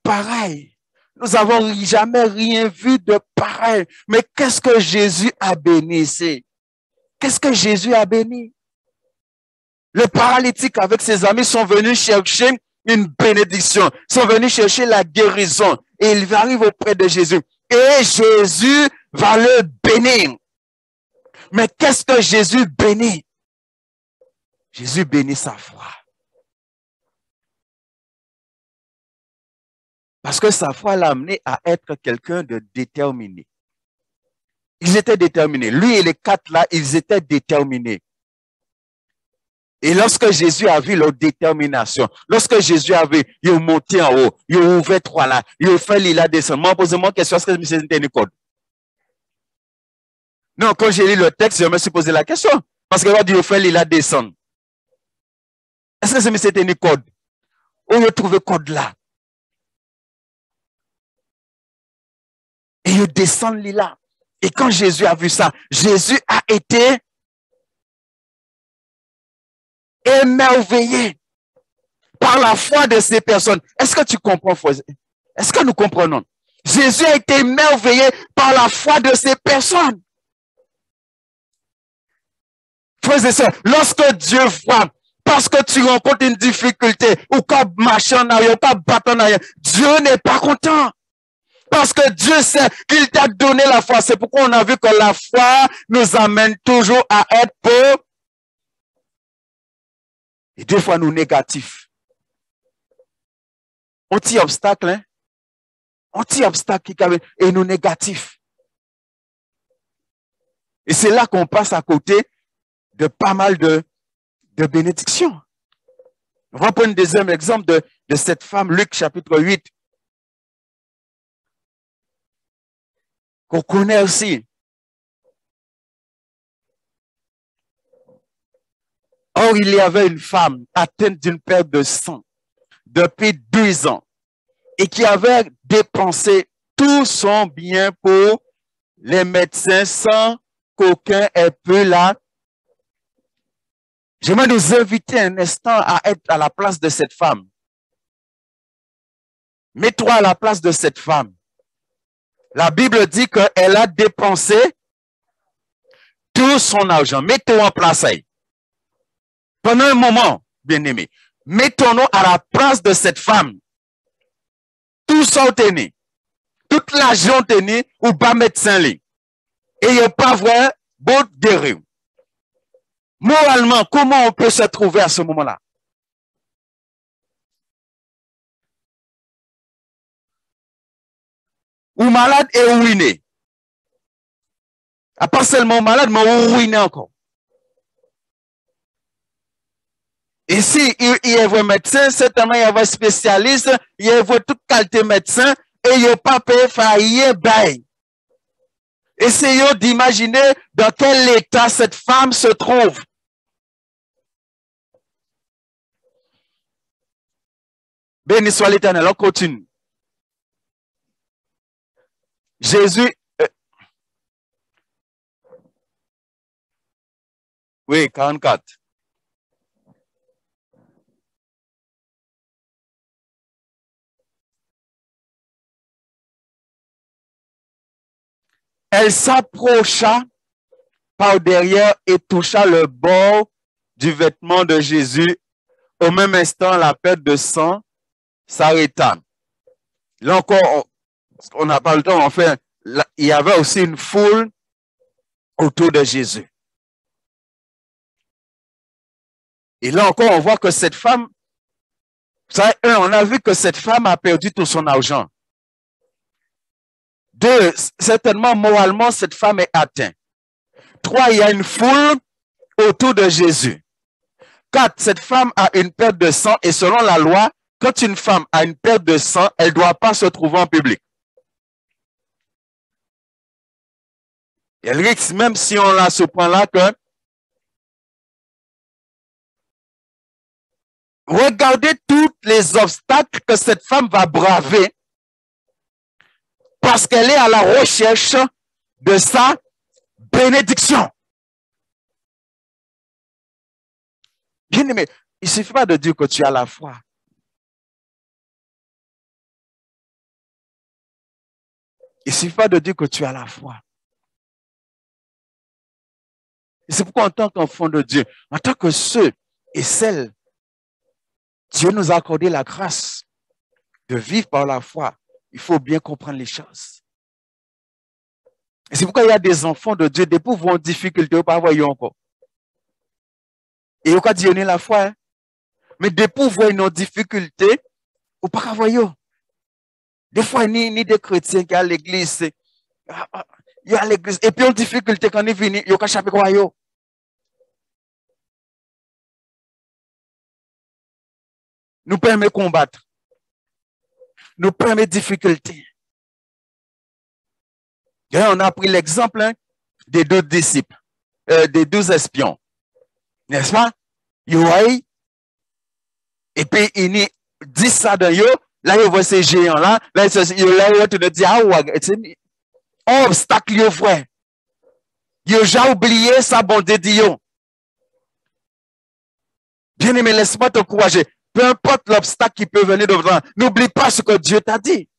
pareil. Nous n'avons jamais rien vu de pareil. Mais qu'est-ce que Jésus a béni ici? Qu'est-ce que Jésus a béni? Les paralytiques avec ses amis sont venus chercher une bénédiction, sont venus chercher la guérison. Et ils arrivent auprès de Jésus. Et Jésus va le bénir. Mais qu'est-ce que Jésus bénit? Jésus bénit sa foi. Parce que sa foi l'a amené à être quelqu'un de déterminé. Ils étaient déterminés. Lui et les quatre là, ils étaient déterminés. Et lorsque Jésus a vu leur détermination, lorsque Jésus a vu, il est monté en haut, il a ouvert trois là, il a fait l'île à descendre. Moi, posez-moi une question, est-ce que c'était une code? Non, quand j'ai lu le texte, je me suis posé la question. Parce que il a fait l'île à descendre. Est-ce que c'était une code? Où il a trouvé code là? Et il descend l'île là. Et quand Jésus a vu ça, Jésus a été émerveillé par la foi de ces personnes. Est-ce que tu comprends? Est-ce que nous comprenons? Jésus a été émerveillé par la foi de ces personnes. Frères et sœurs, lorsque Dieu voit, parce que tu rencontres une difficulté, ou quand marcher en arrière, ou quand battre en arrière, Dieu n'est pas content. Parce que Dieu sait qu'il t'a donné la foi. C'est pourquoi on a vu que la foi nous amène toujours à être pauvres. Et des fois, nous négatifs. On tire obstacle, hein? On tire obstacle et nous négatifs. Et c'est là qu'on passe à côté de pas mal de bénédictions. On va prendre un deuxième exemple de cette femme, Luc chapitre 8. Qu'on connaît aussi. Or, il y avait une femme atteinte d'une perte de sang depuis 12 ans et qui avait dépensé tout son bien pour les médecins sans qu'aucun ait pu la. J'aimerais nous inviter un instant à être à la place de cette femme. Mets-toi à la place de cette femme. La Bible dit qu'elle a dépensé tout son argent. Mettons en place. Pendant un moment, bien-aimé, mettons-nous à la place de cette femme. Tout ça tenu, toute l'argent tenu ou pas médecin li. Et il n'y a pas vrai, bon guérir. Moralement, comment on peut se trouver à ce moment-là? Ou malade et ruiné. Pas seulement malade, mais ruiné encore. Et si il y a un médecin, certainement il y a un spécialiste, il y a toute qualité médecin, et il n'y a pas payé faillir bail. Essayons d'imaginer dans quel état cette femme se trouve. Béni soit l'Éternel, on continue. Jésus, oui, 44. Elle s'approcha par derrière et toucha le bord du vêtement de Jésus. Au même instant, la perte de sang s'arrêta. Là encore, on n'a pas le temps, enfin, il y avait aussi une foule autour de Jésus. Et là encore, on voit que cette femme, on a vu que cette femme a perdu tout son argent. 2, certainement, moralement, cette femme est atteinte. 3, il y a une foule autour de Jésus. 4, cette femme a une perte de sang et selon la loi, quand une femme a une perte de sang, elle ne doit pas se trouver en public. Elle risque, même si on a ce point-là, que regardez tous les obstacles que cette femme va braver parce qu'elle est à la recherche de sa bénédiction. Bien aimé, il ne suffit pas de dire que tu as la foi. Il ne suffit pas de dire que tu as la foi. Et c'est pourquoi en tant qu'enfant de Dieu, en tant que ceux et celles, Dieu nous a accordé la grâce de vivre par la foi. Il faut bien comprendre les choses. Et c'est pourquoi il y a des enfants de Dieu, des pauvres en difficulté, pas voyez encore. Et au cas d'y donner la foi, hein? Mais des pauvres en difficulté, ou pas voyez. Des fois, ni des chrétiens qui sont à l'église, il y a l'église, et puis en difficulté quand ils viennent, il y a chaper quoi yo. Nous permet combattre. Nous permet difficulté. Et on a pris l'exemple des 2 disciples, des 12 espions. N'est-ce pas? Yoaï. Et puis, il dit ça dans yo. Là, il voit ces géants-là. Là, il te dit, ah ouais, c'est un obstacle, yo, frère. Yo, j'ai oublié sa bonté d'yo. Bien aimé, laisse-moi t'encourager. Peu importe l'obstacle qui peut venir devant, n'oublie pas ce que Dieu t'a dit.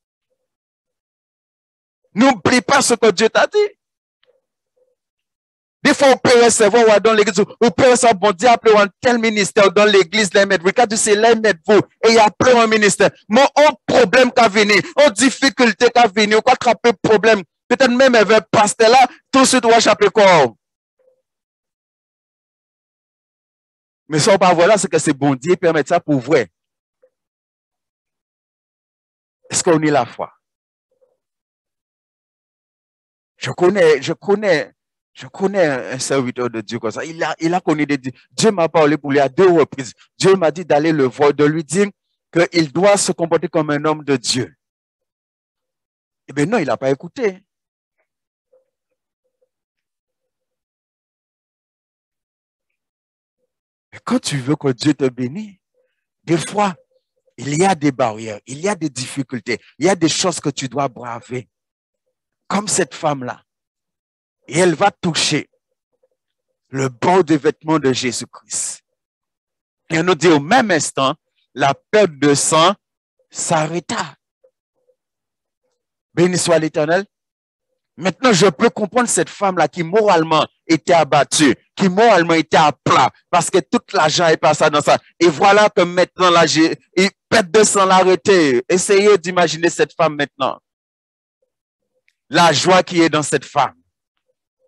N'oublie pas ce que Dieu t'a dit. Des fois, on peut recevoir dans l'église, on peut recevoir, bon Dieu, appeler un tel ministère dans l'église, les mettre. Quand tu sais, les mettre vous, et il y a plein de ministère. Mais un problème qui a venu, une difficulté qui a venu, on va attraper problème. Peut-être même avec pasteur là, tout de suite, on va chaper quoi. Mais ça, on va voir là, c'est que c'est bon Dieu permet ça pour vrai. Est-ce qu'on est la foi? Je connais un serviteur de Dieu comme ça. Il a connu des dieux. Dieu m'a parlé pour lui à 2 reprises. Dieu m'a dit d'aller le voir, de lui dire qu'il doit se comporter comme un homme de Dieu. Eh bien non, il n'a pas écouté. Mais quand tu veux que Dieu te bénisse, des fois, il y a des barrières, il y a des difficultés, il y a des choses que tu dois braver. Comme cette femme-là. Et elle va toucher le bord des vêtements de Jésus-Christ. Et on nous dit au même instant, la perte de sang s'arrêta. Béni soit l'Éternel. Maintenant, je peux comprendre cette femme-là qui moralement était abattue, qui moralement était à plat, parce que toute l'argent est passé dans ça. Et voilà que maintenant, là, il perte de sang l'arrêter. Essayez d'imaginer cette femme maintenant. La joie qui est dans cette femme.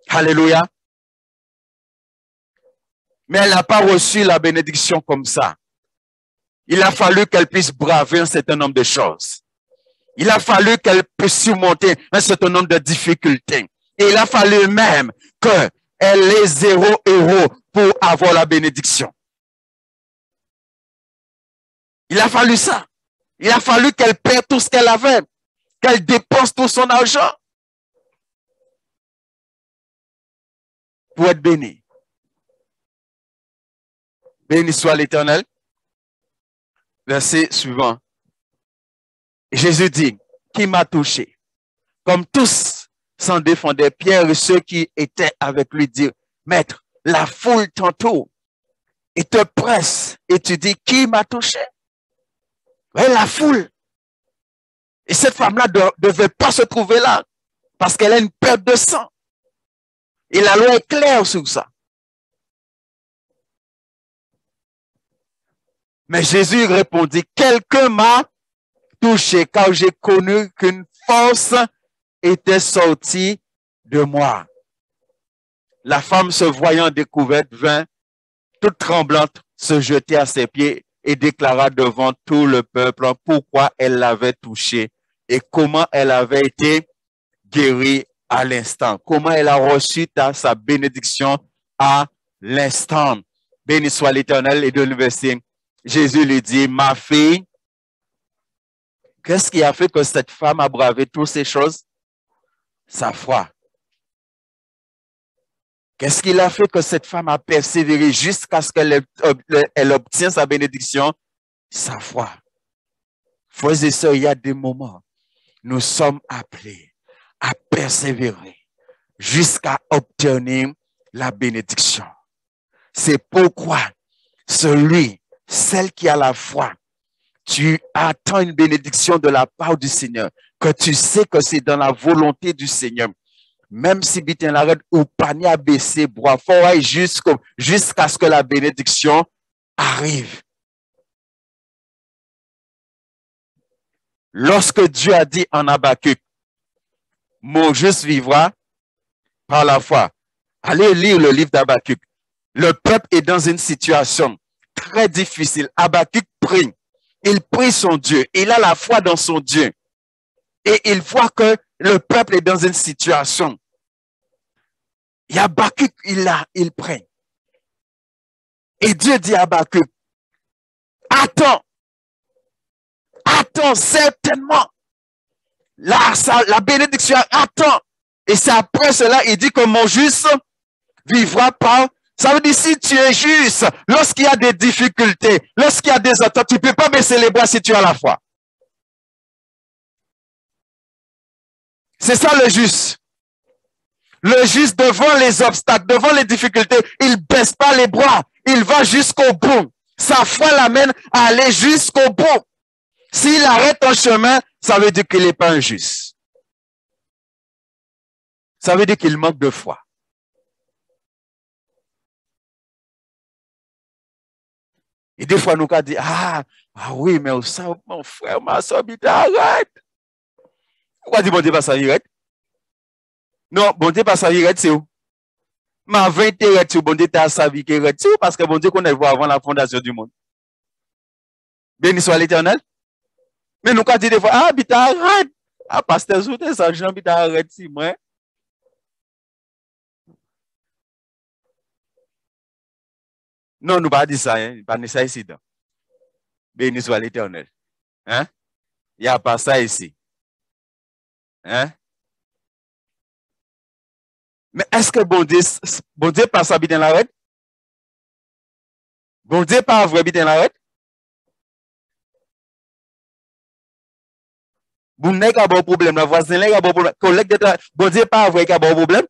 Alléluia. Mais elle n'a pas reçu la bénédiction comme ça. Il a fallu qu'elle puisse braver un certain nombre de choses. Il a fallu qu'elle puisse surmonter un certain nombre de difficultés. Et il a fallu même qu'elle ait 0 euro pour avoir la bénédiction. Il a fallu ça. Il a fallu qu'elle perde tout ce qu'elle avait, qu'elle dépense tout son argent pour être bénie. Béni soit l'Éternel. Verset suivant. Jésus dit, qui m'a touché? Comme tous s'en défendaient, Pierre et ceux qui étaient avec lui dirent, Maître, la foule t'entoure et te presse. Et tu dis, qui m'a touché? Ouais, la foule. Et cette femme-là ne devait pas se trouver là. parce qu'elle a une perte de sang. Et la loi est claire sur ça. Mais Jésus répondit, quelqu'un m'a touché car j'ai connu qu'une force était sortie de moi. La femme, se voyant découverte, vint toute tremblante se jeter à ses pieds et déclara devant tout le peuple pourquoi elle l'avait touché et comment elle avait été guérie à l'instant. Comment elle a reçu sa bénédiction à l'instant. Béni soit l'Éternel. Et de l'université, Jésus lui dit, ma fille, qu'est-ce qui a fait que cette femme a bravé toutes ces choses? Sa foi. Qu'est-ce qui a fait que cette femme a persévéré jusqu'à ce qu'elle obtienne sa bénédiction? Sa foi. Frères et sœurs, il y a des moments, nous sommes appelés à persévérer jusqu'à obtenir la bénédiction. C'est pourquoi celle qui a la foi, tu attends une bénédiction de la part du Seigneur, que tu sais que c'est dans la volonté du Seigneur. Même si bitin l'arrête ou panier à baisser, bois fort jusqu'à ce que la bénédiction arrive. Lorsque Dieu a dit en Habakkuk, mon juste vivra par la foi. Allez lire le livre d'Habakkuk. Le peuple est dans une situation très difficile. Habakkuk prie. Il prie son Dieu. Il a la foi dans son Dieu. Et il voit que le peuple est dans une situation. Et Habakkuk, il prie. Et Dieu dit à Habakkuk, attends certainement. La bénédiction attend. Et c'est après cela, il dit que mon juste vivra par. Ça veut dire, si tu es juste, lorsqu'il y a des difficultés, lorsqu'il y a des attentes, tu ne peux pas baisser les bras si tu as la foi. C'est ça le juste. Le juste devant les obstacles, devant les difficultés, il ne baisse pas les bras. Il va jusqu'au bout. Sa foi l'amène à aller jusqu'au bout. S'il arrête en chemin, ça veut dire qu'il n'est pas injuste. Ça veut dire qu'il manque de foi. Et des fois, nous avons dit, ah oui, mais ça, mon frère, ma soeur, arrête. Pourquoi dit bon Dieu pas ça, arrête? Non, bon Dieu pas ça, arrête, c'est où? Ma 20 arrête, bon Dieu t'a sa vie qui arrête, c'est où? Parce que bon Dieu connaît avant la fondation du monde. Béni soit l'Éternel. Mais nous avons dit des fois, ah, arrête. Ah, pasteur, soutien, ça, Jean, arrête, si, moi. Non, nous pas dit ça, hein. Pas ça ici. Béni soit l'Éternel. Hein? Il n'y a pas ça ici. Hein? Mais est-ce que bon Dieu passe à habiter dans la règle? Bon Dieu pas vrai habiter dans la règle? Bon n'est pas bon problème, la voisin n'est pas bon problème, collègue de travail, bon Dieu pas vrai qu'il y a bon problème?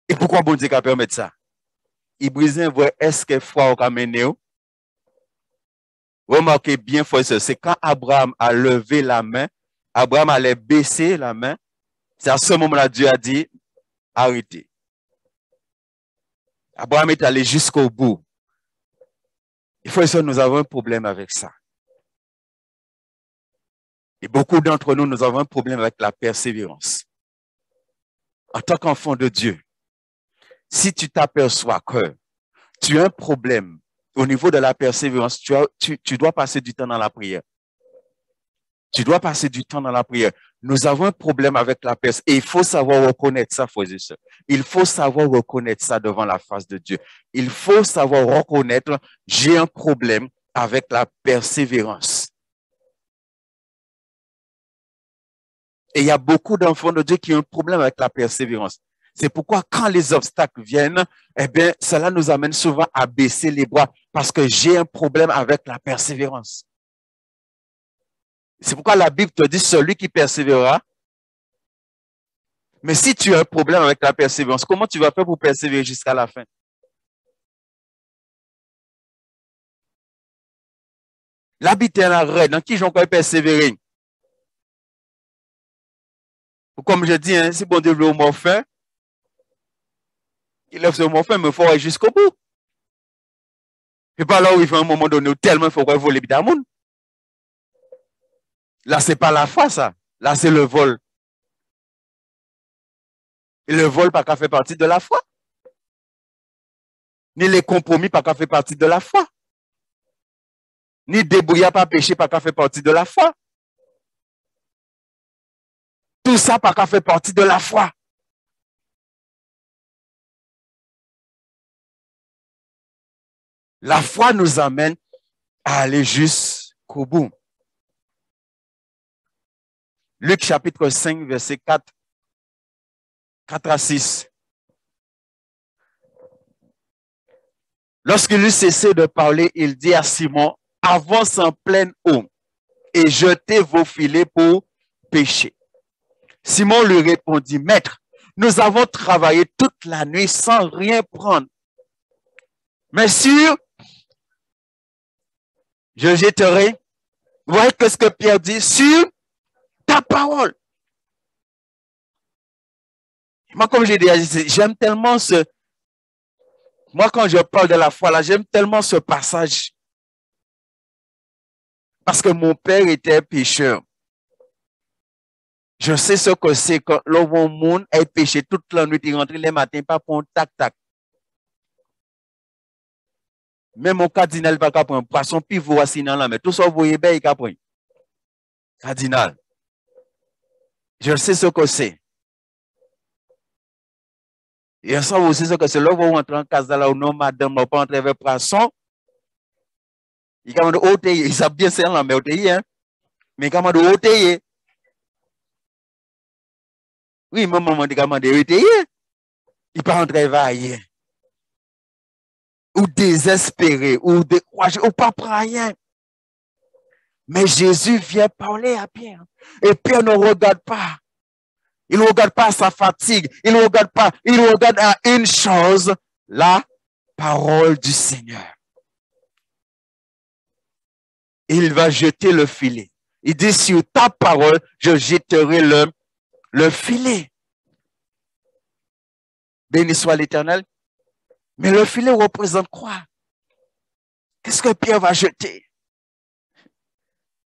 Et pourquoi bon Dieu a permettre ça? Il brise un vrai, est-ce que foi au mené? Remarquez bien, c'est quand Abraham a levé la main, Abraham allait baisser la main, c'est à ce moment-là Dieu a dit, arrêtez. Abraham est allé jusqu'au bout. Il faut que nous avons un problème avec ça. Et beaucoup d'entre nous, nous avons un problème avec la persévérance. En tant qu'enfant de Dieu, si tu t'aperçois que tu as un problème au niveau de la persévérance, tu dois passer du temps dans la prière. Tu dois passer du temps dans la prière. Nous avons un problème avec la persévérance. Et il faut savoir reconnaître ça, frères et sœurs. Il faut savoir reconnaître ça devant la face de Dieu. Il faut savoir reconnaître, j'ai un problème avec la persévérance. Et il y a beaucoup d'enfants de Dieu qui ont un problème avec la persévérance. C'est pourquoi quand les obstacles viennent, eh bien, cela nous amène souvent à baisser les bras parce que j'ai un problème avec la persévérance. C'est pourquoi la Bible te dit celui qui persévérera. Mais si tu as un problème avec la persévérance, comment tu vas faire pour persévérer jusqu'à la fin? L'habitude est dans qui j'en peux persévérer? Comme je dis, hein, si bon Dieu veut au morphin, il lève ce morphin, mais il faut aller jusqu'au bout. Et pas là où il fait un moment donné où tellement il faut voler le monde. Là, c'est pas la foi, ça. Là, c'est le vol. Et le vol, pas qu'à faire partie de la foi. Ni les compromis, pas qu'à faire partie de la foi. Ni débrouillard, pas péché, pas qu'à faire partie de la foi. Tout ça, pas qu'à faire partie de la foi. La foi nous amène à aller jusqu'au bout. Luc chapitre 5, verset 4 à 6. Lorsqu'il eut cessé de parler, il dit à Simon, avance en pleine eau et jetez vos filets pour pêcher. Simon lui répondit, maître, nous avons travaillé toute la nuit sans rien prendre. Mais sûr, je jetterai. Vous voyez ce que Pierre dit, sur ta parole. Moi, comme j'ai dit, j'aime tellement ce... Moi, quand je parle de la foi, là, j'aime tellement ce passage. Parce que mon père était pécheur. Je sais ce que c'est quand le monde est péché toute la nuit, il rentre les matins, pas pour un tac-tac. Même mon cardinal va pas prendre poisson, puis vous voici dans la mer. Tout ça, vous voyez bien, il va prendre. Cardinal. Je sais ce que c'est. Et ça aussi, ce que c'est. Là, vous rentrez en casa là, non, madame, vous pas entrer vers poisson. Il va demander ôter, il savent bien c'est dans la mer, hein. Mais il va demander ôter. Oui, maman, il va demander ôter. Il peut entrer vers ailleurs. Ou désespéré, ou découragé, ou pas pour rien. Mais Jésus vient parler à Pierre. Et Pierre ne regarde pas. Il ne regarde pas sa fatigue. Il ne regarde pas. Il regarde à une chose, la parole du Seigneur. Il va jeter le filet. Il dit, sur ta parole, je jetterai le filet. Béni soit l'Éternel. Mais le filet représente quoi? Qu'est-ce que Pierre va jeter?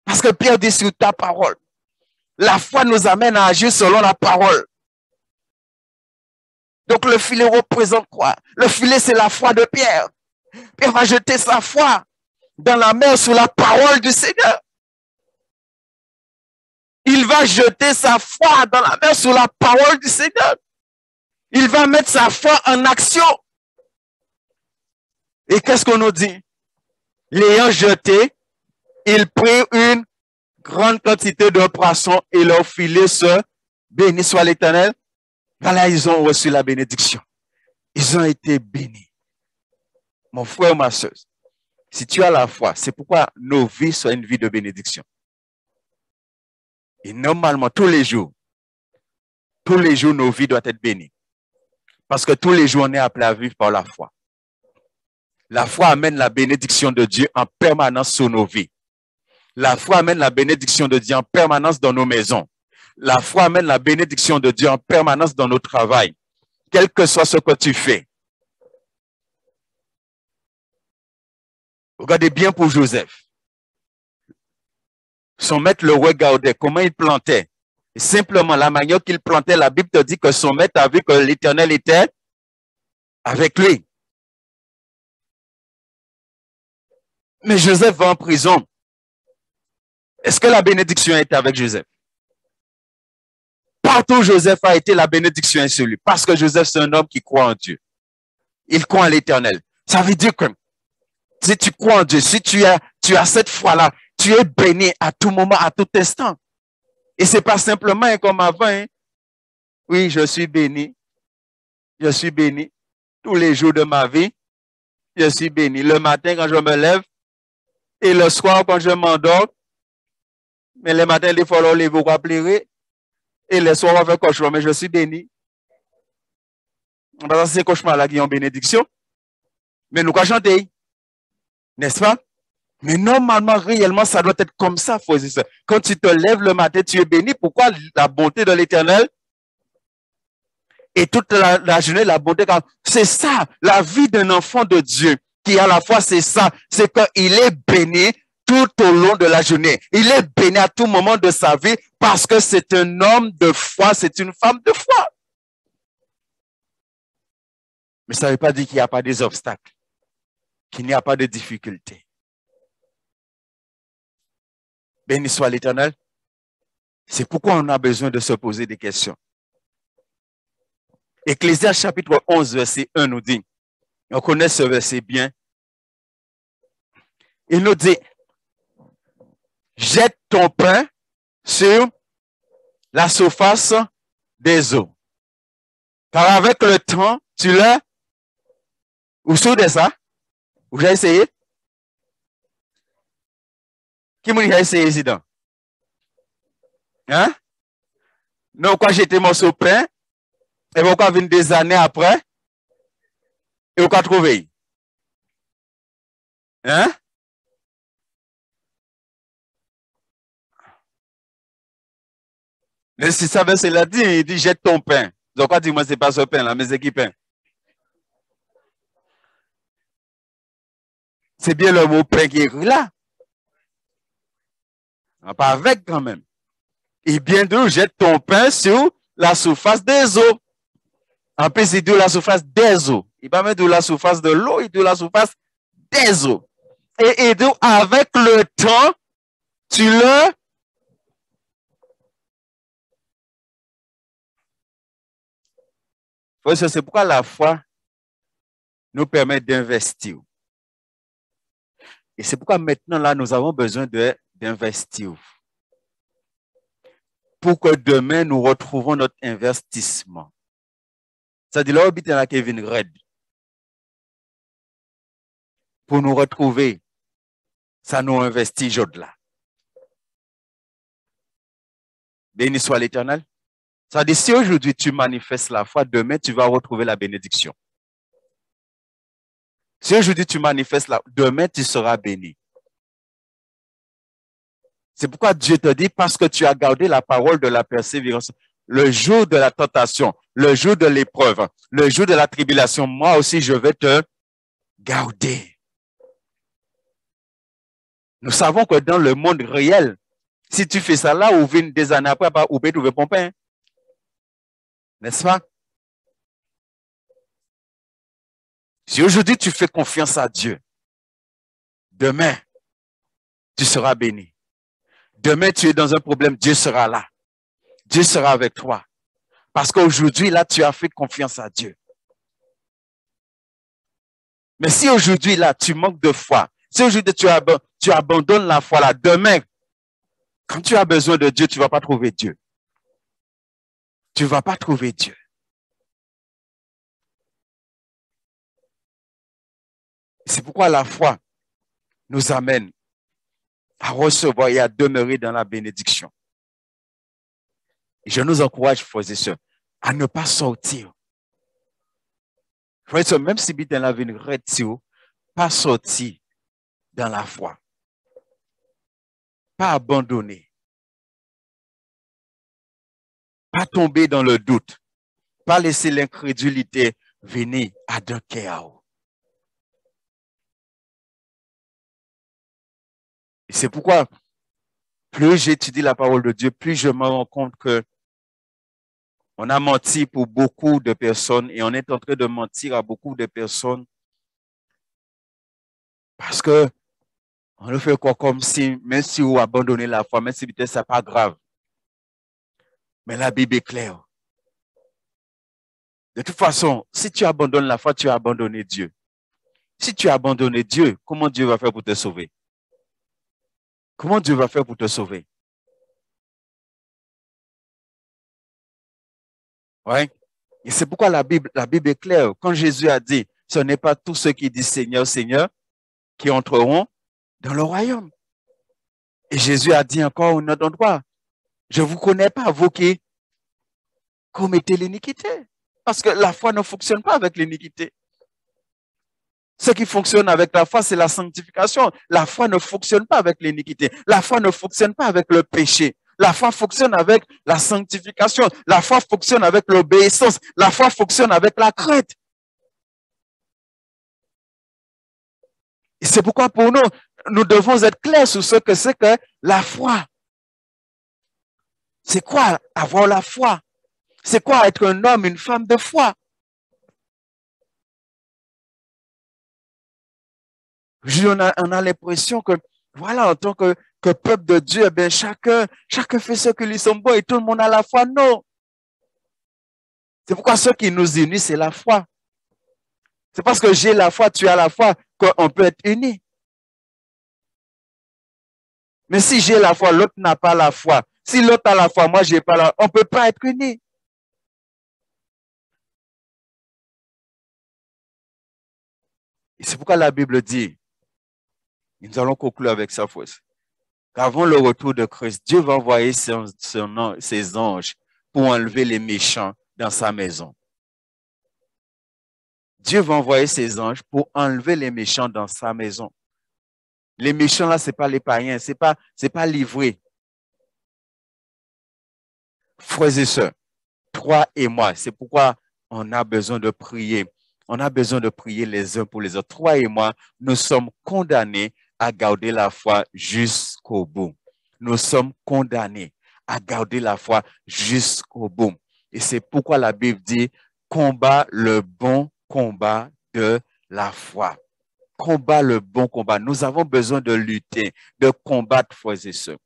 Parce que Pierre dit sur ta parole. La foi nous amène à agir selon la parole. Donc le filet représente quoi? Le filet, c'est la foi de Pierre. Pierre va jeter sa foi dans la mer sous la parole du Seigneur. Il va jeter sa foi dans la mer sous la parole du Seigneur. Il va mettre sa foi en action. Et qu'est-ce qu'on nous dit? L'ayant jeté, il prit une grande quantité de poissons et leur filet se béni soit l'Éternel. Voilà, ils ont reçu la bénédiction. Ils ont été bénis. Mon frère, ma soeur, si tu as la foi, c'est pourquoi nos vies sont une vie de bénédiction. Et normalement, tous les jours, nos vies doivent être bénies. Parce que tous les jours, on est appelé à vivre par la foi. La foi amène la bénédiction de Dieu en permanence sur nos vies. La foi amène la bénédiction de Dieu en permanence dans nos maisons. La foi amène la bénédiction de Dieu en permanence dans nos travails. Quel que soit ce que tu fais. Regardez bien pour Joseph. Son maître le regardait, comment il plantait. Et simplement, la manière qu'il plantait, la Bible te dit que son maître a vu que l'Éternel était avec lui. Mais Joseph va en prison. Est-ce que la bénédiction est avec Joseph? Partout où Joseph a été, la bénédiction est sur lui. Parce que Joseph, c'est un homme qui croit en Dieu. Il croit en l'Éternel. Ça veut dire que si tu crois en Dieu, si tu as cette foi-là, tu es béni à tout moment, à tout instant. Et c'est pas simplement comme avant. Hein. Oui, je suis béni. Je suis béni. Tous les jours de ma vie, je suis béni. Le matin, quand je me lève, et le soir, quand je m'endors, mais le matin, il faut aller vous rappeler. Et le soir, on fait cauchemar, mais je suis béni. Parce que c'est cauchemar là qui ont bénédiction. Mais nous, quoi chanter? N'est-ce pas? Mais normalement, réellement, ça doit être comme ça, frères et sœurs. Quand tu te lèves le matin, tu es béni. Pourquoi la bonté de l'Éternel? Et toute la journée, la bonté. C'est ça, la vie d'un enfant de Dieu, qui à la fois, c'est ça, c'est qu'il est béni tout au long de la journée. Il est béni à tout moment de sa vie parce que c'est un homme de foi, c'est une femme de foi. Mais ça ne veut pas dire qu'il n'y a pas des obstacles, qu'il n'y a pas de difficultés. Béni soit l'Éternel. C'est pourquoi on a besoin de se poser des questions. Ecclésiaste chapitre 11, verset 1 nous dit, on connaît ce verset bien, il nous dit, jette ton pain sur la surface des eaux. Car avec le temps, tu l'as, ou sur de ça, vous avez essayé? Qui m'a essayé ici donc? Hein? Non, quand j'étais mon pain, et pourquoi venir des années après, et pourquoi trouver? Hein? Mais si ça veut, c'est là, il dit jette ton pain. Donc, quoi, dis-moi, c'est pas ce pain là, mais c'est qui pain? C'est bien le mot pain qui est écrit là. Pas avec quand même. Et bien de jette ton pain sur la surface des eaux. En plus, il dit la surface des eaux. Il va mettre de la surface de l'eau, il dit la surface des eaux. Et il dit avec le temps, tu le. C'est pourquoi la foi nous permet d'investir. Et c'est pourquoi maintenant, là, nous avons besoin d'investir. Pour que demain, nous retrouvons notre investissement. Ça dit, là, il y a Kevin Red. Pour nous retrouver, ça nous investit là. Béni soit l'Éternel. Ça dit, si aujourd'hui tu manifestes la foi, demain tu vas retrouver la bénédiction. Si aujourd'hui tu manifestes la foi, demain tu seras béni. C'est pourquoi Dieu te dit, parce que tu as gardé la parole de la persévérance, le jour de la tentation, le jour de l'épreuve, le jour de la tribulation, moi aussi je vais te garder. Nous savons que dans le monde réel, si tu fais ça là, ou des années après, ou bien tu veux pomper. N'est-ce pas? Si aujourd'hui tu fais confiance à Dieu, demain, tu seras béni. Demain, tu es dans un problème, Dieu sera là. Dieu sera avec toi. Parce qu'aujourd'hui, là, tu as fait confiance à Dieu. Mais si aujourd'hui, là, tu manques de foi, si aujourd'hui, tu abandonnes la foi, là, demain, quand tu as besoin de Dieu, tu ne vas pas trouver Dieu. Tu ne vas pas trouver Dieu. C'est pourquoi la foi nous amène à recevoir et à demeurer dans la bénédiction. Et je nous encourage, frères et sœurs, à ne pas sortir. Frères et sœurs, même si vous avez une retire, pas sortir dans la foi. Pas abandonner. Pas tomber dans le doute. Pas laisser l'incrédulité venir à d'un chaos. Et c'est pourquoi, plus j'étudie la parole de Dieu, plus je me rends compte que on a menti pour beaucoup de personnes et on est en train de mentir à beaucoup de personnes parce que on le fait quoi comme si, même si vous abandonnez la foi, même si peut-être c'est pas grave. Mais la Bible est claire. De toute façon, si tu abandonnes la foi, tu as abandonné Dieu. Si tu as abandonné Dieu, comment Dieu va faire pour te sauver? Comment Dieu va faire pour te sauver? Ouais. Et c'est pourquoi la Bible est claire. Quand Jésus a dit, ce n'est pas tous ceux qui disent Seigneur, Seigneur, qui entreront dans le royaume. Et Jésus a dit encore un autre endroit, je ne vous connais pas, vous qui commettez l'iniquité. Parce que la foi ne fonctionne pas avec l'iniquité. Ce qui fonctionne avec la foi, c'est la sanctification. La foi ne fonctionne pas avec l'iniquité. La foi ne fonctionne pas avec le péché. La foi fonctionne avec la sanctification. La foi fonctionne avec l'obéissance. La foi fonctionne avec la crainte. Et c'est pourquoi pour nous, nous devons être clairs sur ce que c'est que la foi. C'est quoi avoir la foi? C'est quoi être un homme, une femme de foi? On a l'impression que, voilà, en tant que peuple de Dieu, eh bien, chacun fait ce que lui semble bon et tout le monde a la foi. Non. C'est pourquoi ce qui nous unit, c'est la foi. C'est parce que j'ai la foi, tu as la foi, qu'on peut être unis. Mais si j'ai la foi, l'autre n'a pas la foi. Si l'autre a la foi, moi, j'ai pas la foi, on ne peut pas être unis. Et c'est pourquoi la Bible dit, nous allons conclure avec sa foi, qu'avant le retour de Christ, Dieu va envoyer ses anges pour enlever les méchants dans sa maison. Dieu va envoyer ses anges pour enlever les méchants dans sa maison. Les méchants là, c'est pas les païens, c'est pas livré. Frères et sœurs, toi et moi, c'est pourquoi on a besoin de prier. On a besoin de prier les uns pour les autres. Toi et moi, nous sommes condamnés à garder la foi jusqu'au bout. Nous sommes condamnés à garder la foi jusqu'au bout. Et c'est pourquoi la Bible dit, combat le bon combat de la foi. Combat le bon combat. Nous avons besoin de lutter, de combattre, frères et sœurs.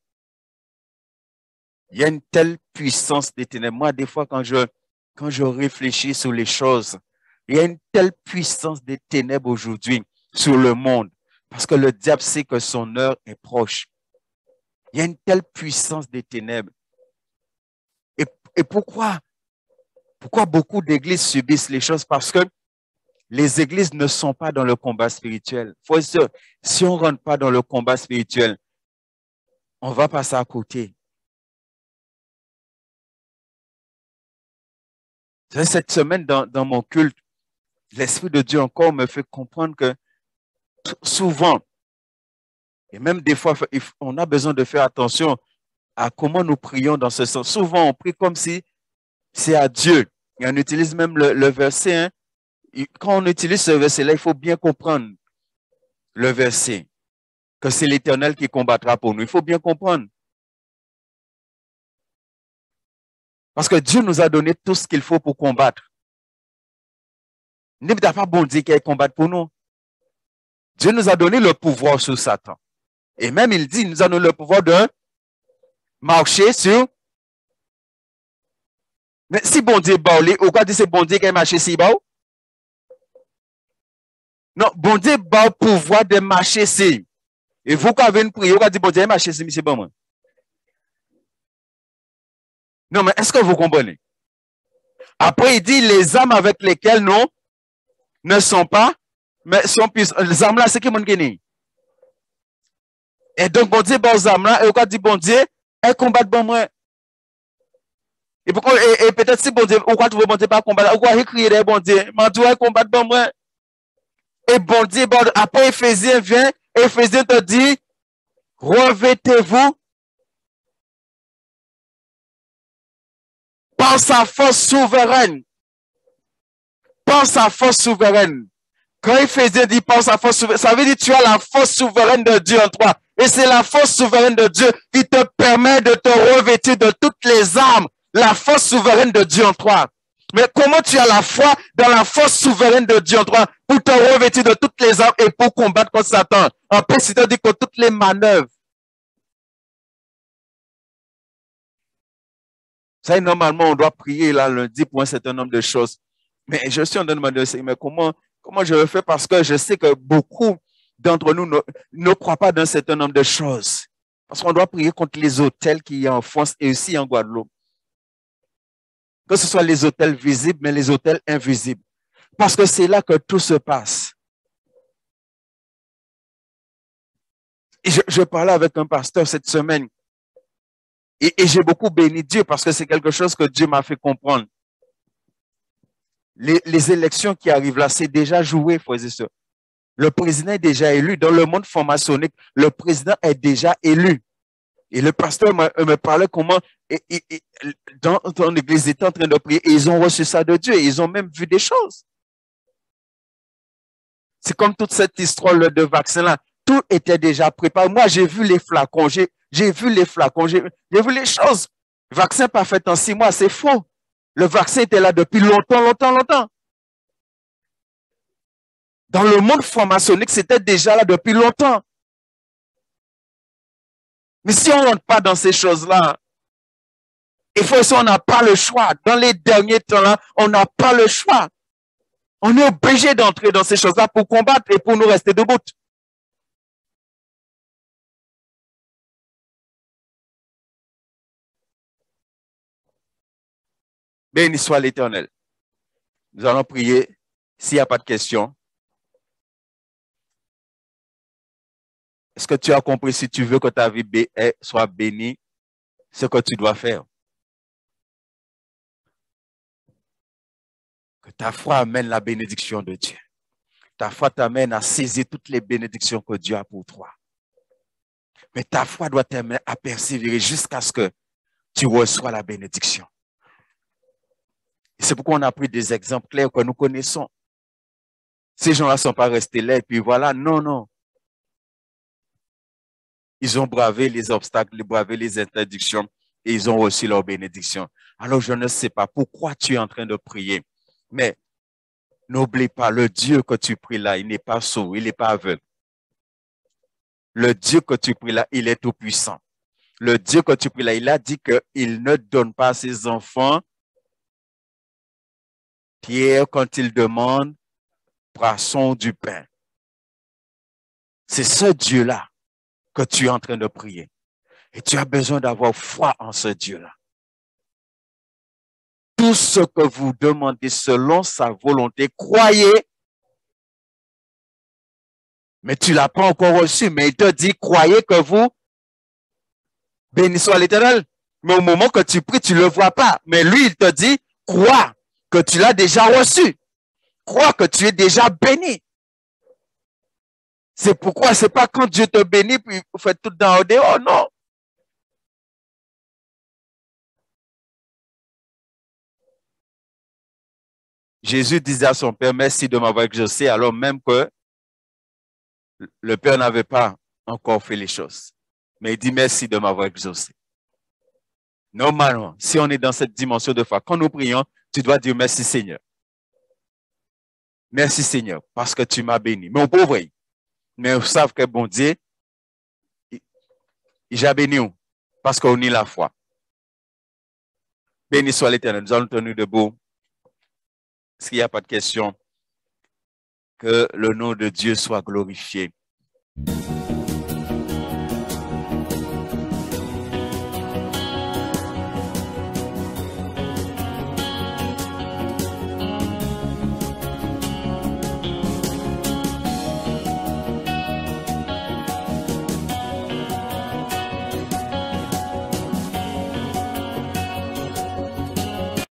Il y a une telle puissance des ténèbres. Moi, des fois, quand je réfléchis sur les choses, il y a une telle puissance des ténèbres aujourd'hui sur le monde, parce que le diable sait que son heure est proche. Il y a une telle puissance des ténèbres. Et pourquoi beaucoup d'églises subissent les choses? Parce que les églises ne sont pas dans le combat spirituel. Si on ne rentre pas dans le combat spirituel, on va passer à côté. Cette semaine, dans mon culte, l'Esprit de Dieu encore me fait comprendre que souvent, et même des fois, on a besoin de faire attention à comment nous prions dans ce sens. Souvent, on prie comme si c'est à Dieu. Et on utilise même le verset. Hein. Quand on utilise ce verset-là, il faut bien comprendre le verset, que c'est l'Éternel qui combattra pour nous. Il faut bien comprendre. Parce que Dieu nous a donné tout ce qu'il faut pour combattre. Il n'y a pas bon Dieu qui combattre pour nous. Dieu nous a donné le pouvoir sur Satan. Et même il dit, il nous a donné le pouvoir de marcher sur. Mais si bon Dieu baoulé, ou quoi dit c'est bon Dieu qui a marché si bao? Non, bon Dieu a le pouvoir de marcher si. Et vous qui avez une prière, vous dit bon Dieu a marché si, c'est bon. Non, mais est-ce que vous comprenez? Après, il dit les âmes avec lesquelles nous ne sont pas, mais sont plus. Les âmes là, c'est qui mon gagné? Et donc, bon Dieu, bon âmes là, et vous dit bon Dieu, elle combat bon moi. Et peut-être si bon Dieu, ou quoi tu veux bon Dieu pas combattre, ou quoi écrire des bon Dieu, mais tu vas combattre bon moi. Et bon Dieu, bon, après Éphésiens vient, Éphésiens te dit, revêtez-vous par sa force souveraine. Par sa force souveraine. Quand Éphésiens dit par sa force souveraine, ça veut dire que tu as la force souveraine de Dieu en toi. Et c'est la force souveraine de Dieu qui te permet de te revêtir de toutes les armes. La force souveraine de Dieu en toi. Mais comment tu as la foi dans la force souveraine de Dieu en toi pour te revêtir de toutes les armes et pour combattre contre Satan? En plus, c'est-à-dire que toutes les manœuvres. Ça, normalement, on doit prier là lundi pour un certain nombre de choses. Mais je suis en train de me demander, mais comment je le fais? Parce que je sais que beaucoup d'entre nous ne croient pas dans un certain nombre de choses. Parce qu'on doit prier contre les hôtels qui y a en France et aussi en Guadeloupe. Que ce soit les hôtels visibles, mais les hôtels invisibles. Parce que c'est là que tout se passe. Et je parlais avec un pasteur cette semaine. Et j'ai beaucoup béni Dieu parce que c'est quelque chose que Dieu m'a fait comprendre. Les élections qui arrivent là, c'est déjà joué, frères et sœurs. Le président est déjà élu. Dans le monde franc-maçonnique, le président est déjà élu. Et le pasteur me parlait comment dans l'église, ils étaient en train de prier et ils ont reçu ça de Dieu. Et ils ont même vu des choses. C'est comme toute cette histoire de vaccin-là. Tout était déjà préparé. Moi, j'ai vu les flacons. J'ai vu les flacons. J'ai vu les choses. Vaccin pas fait en 6 mois, c'est faux. Le vaccin était là depuis longtemps, longtemps, longtemps. Dans le monde franc-maçonnique, c'était déjà là depuis longtemps. Mais si on ne rentre pas dans ces choses-là, il faut aussi, on n'a pas le choix. Dans les derniers temps-là, on n'a pas le choix. On est obligé d'entrer dans ces choses-là pour combattre et pour nous rester debout. Béni soit l'Éternel. Nous allons prier. S'il n'y a pas de questions. Est-ce que tu as compris, si tu veux que ta vie soit bénie, ce que tu dois faire? Que ta foi amène la bénédiction de Dieu. Ta foi t'amène à saisir toutes les bénédictions que Dieu a pour toi. Mais ta foi doit t'amener à persévérer jusqu'à ce que tu reçois la bénédiction. Et c'est pourquoi on a pris des exemples clairs que nous connaissons. Ces gens-là ne sont pas restés là et puis voilà, non, non. Ils ont bravé les obstacles, bravé les interdictions et ils ont reçu leur bénédiction. Alors je ne sais pas pourquoi tu es en train de prier, mais n'oublie pas, le Dieu que tu pries là, il n'est pas sourd, il n'est pas aveugle. Le Dieu que tu pries là, il est tout puissant. Le Dieu que tu pries là, il a dit qu'il ne donne pas à ses enfants pierre quand il demande poisson du pain. C'est ce Dieu-là que tu es en train de prier. Et tu as besoin d'avoir foi en ce Dieu-là. Tout ce que vous demandez selon sa volonté, croyez. Mais tu ne l'as pas encore reçu. Mais il te dit, croyez que vous, béni soit l'Éternel. Mais au moment que tu pries, tu ne le vois pas. Mais lui, il te dit, crois que tu l'as déjà reçu. Crois que tu es déjà béni. C'est pourquoi ce n'est pas quand Dieu te bénit, puis vous faites tout dans le dehors, non. Jésus disait à son Père, merci de m'avoir exaucé, alors même que le Père n'avait pas encore fait les choses. Mais il dit merci de m'avoir exaucé. Normalement, si on est dans cette dimension de foi, quand nous prions, tu dois dire merci Seigneur. Merci Seigneur, parce que tu m'as béni. Mais on peut voir. Mais vous savez que bon Dieu, il a béni nous, parce qu'on a la foi. Béni soit l'Éternel. Nous allons tenir debout. S'il n'y a pas de questions, que le nom de Dieu soit glorifié.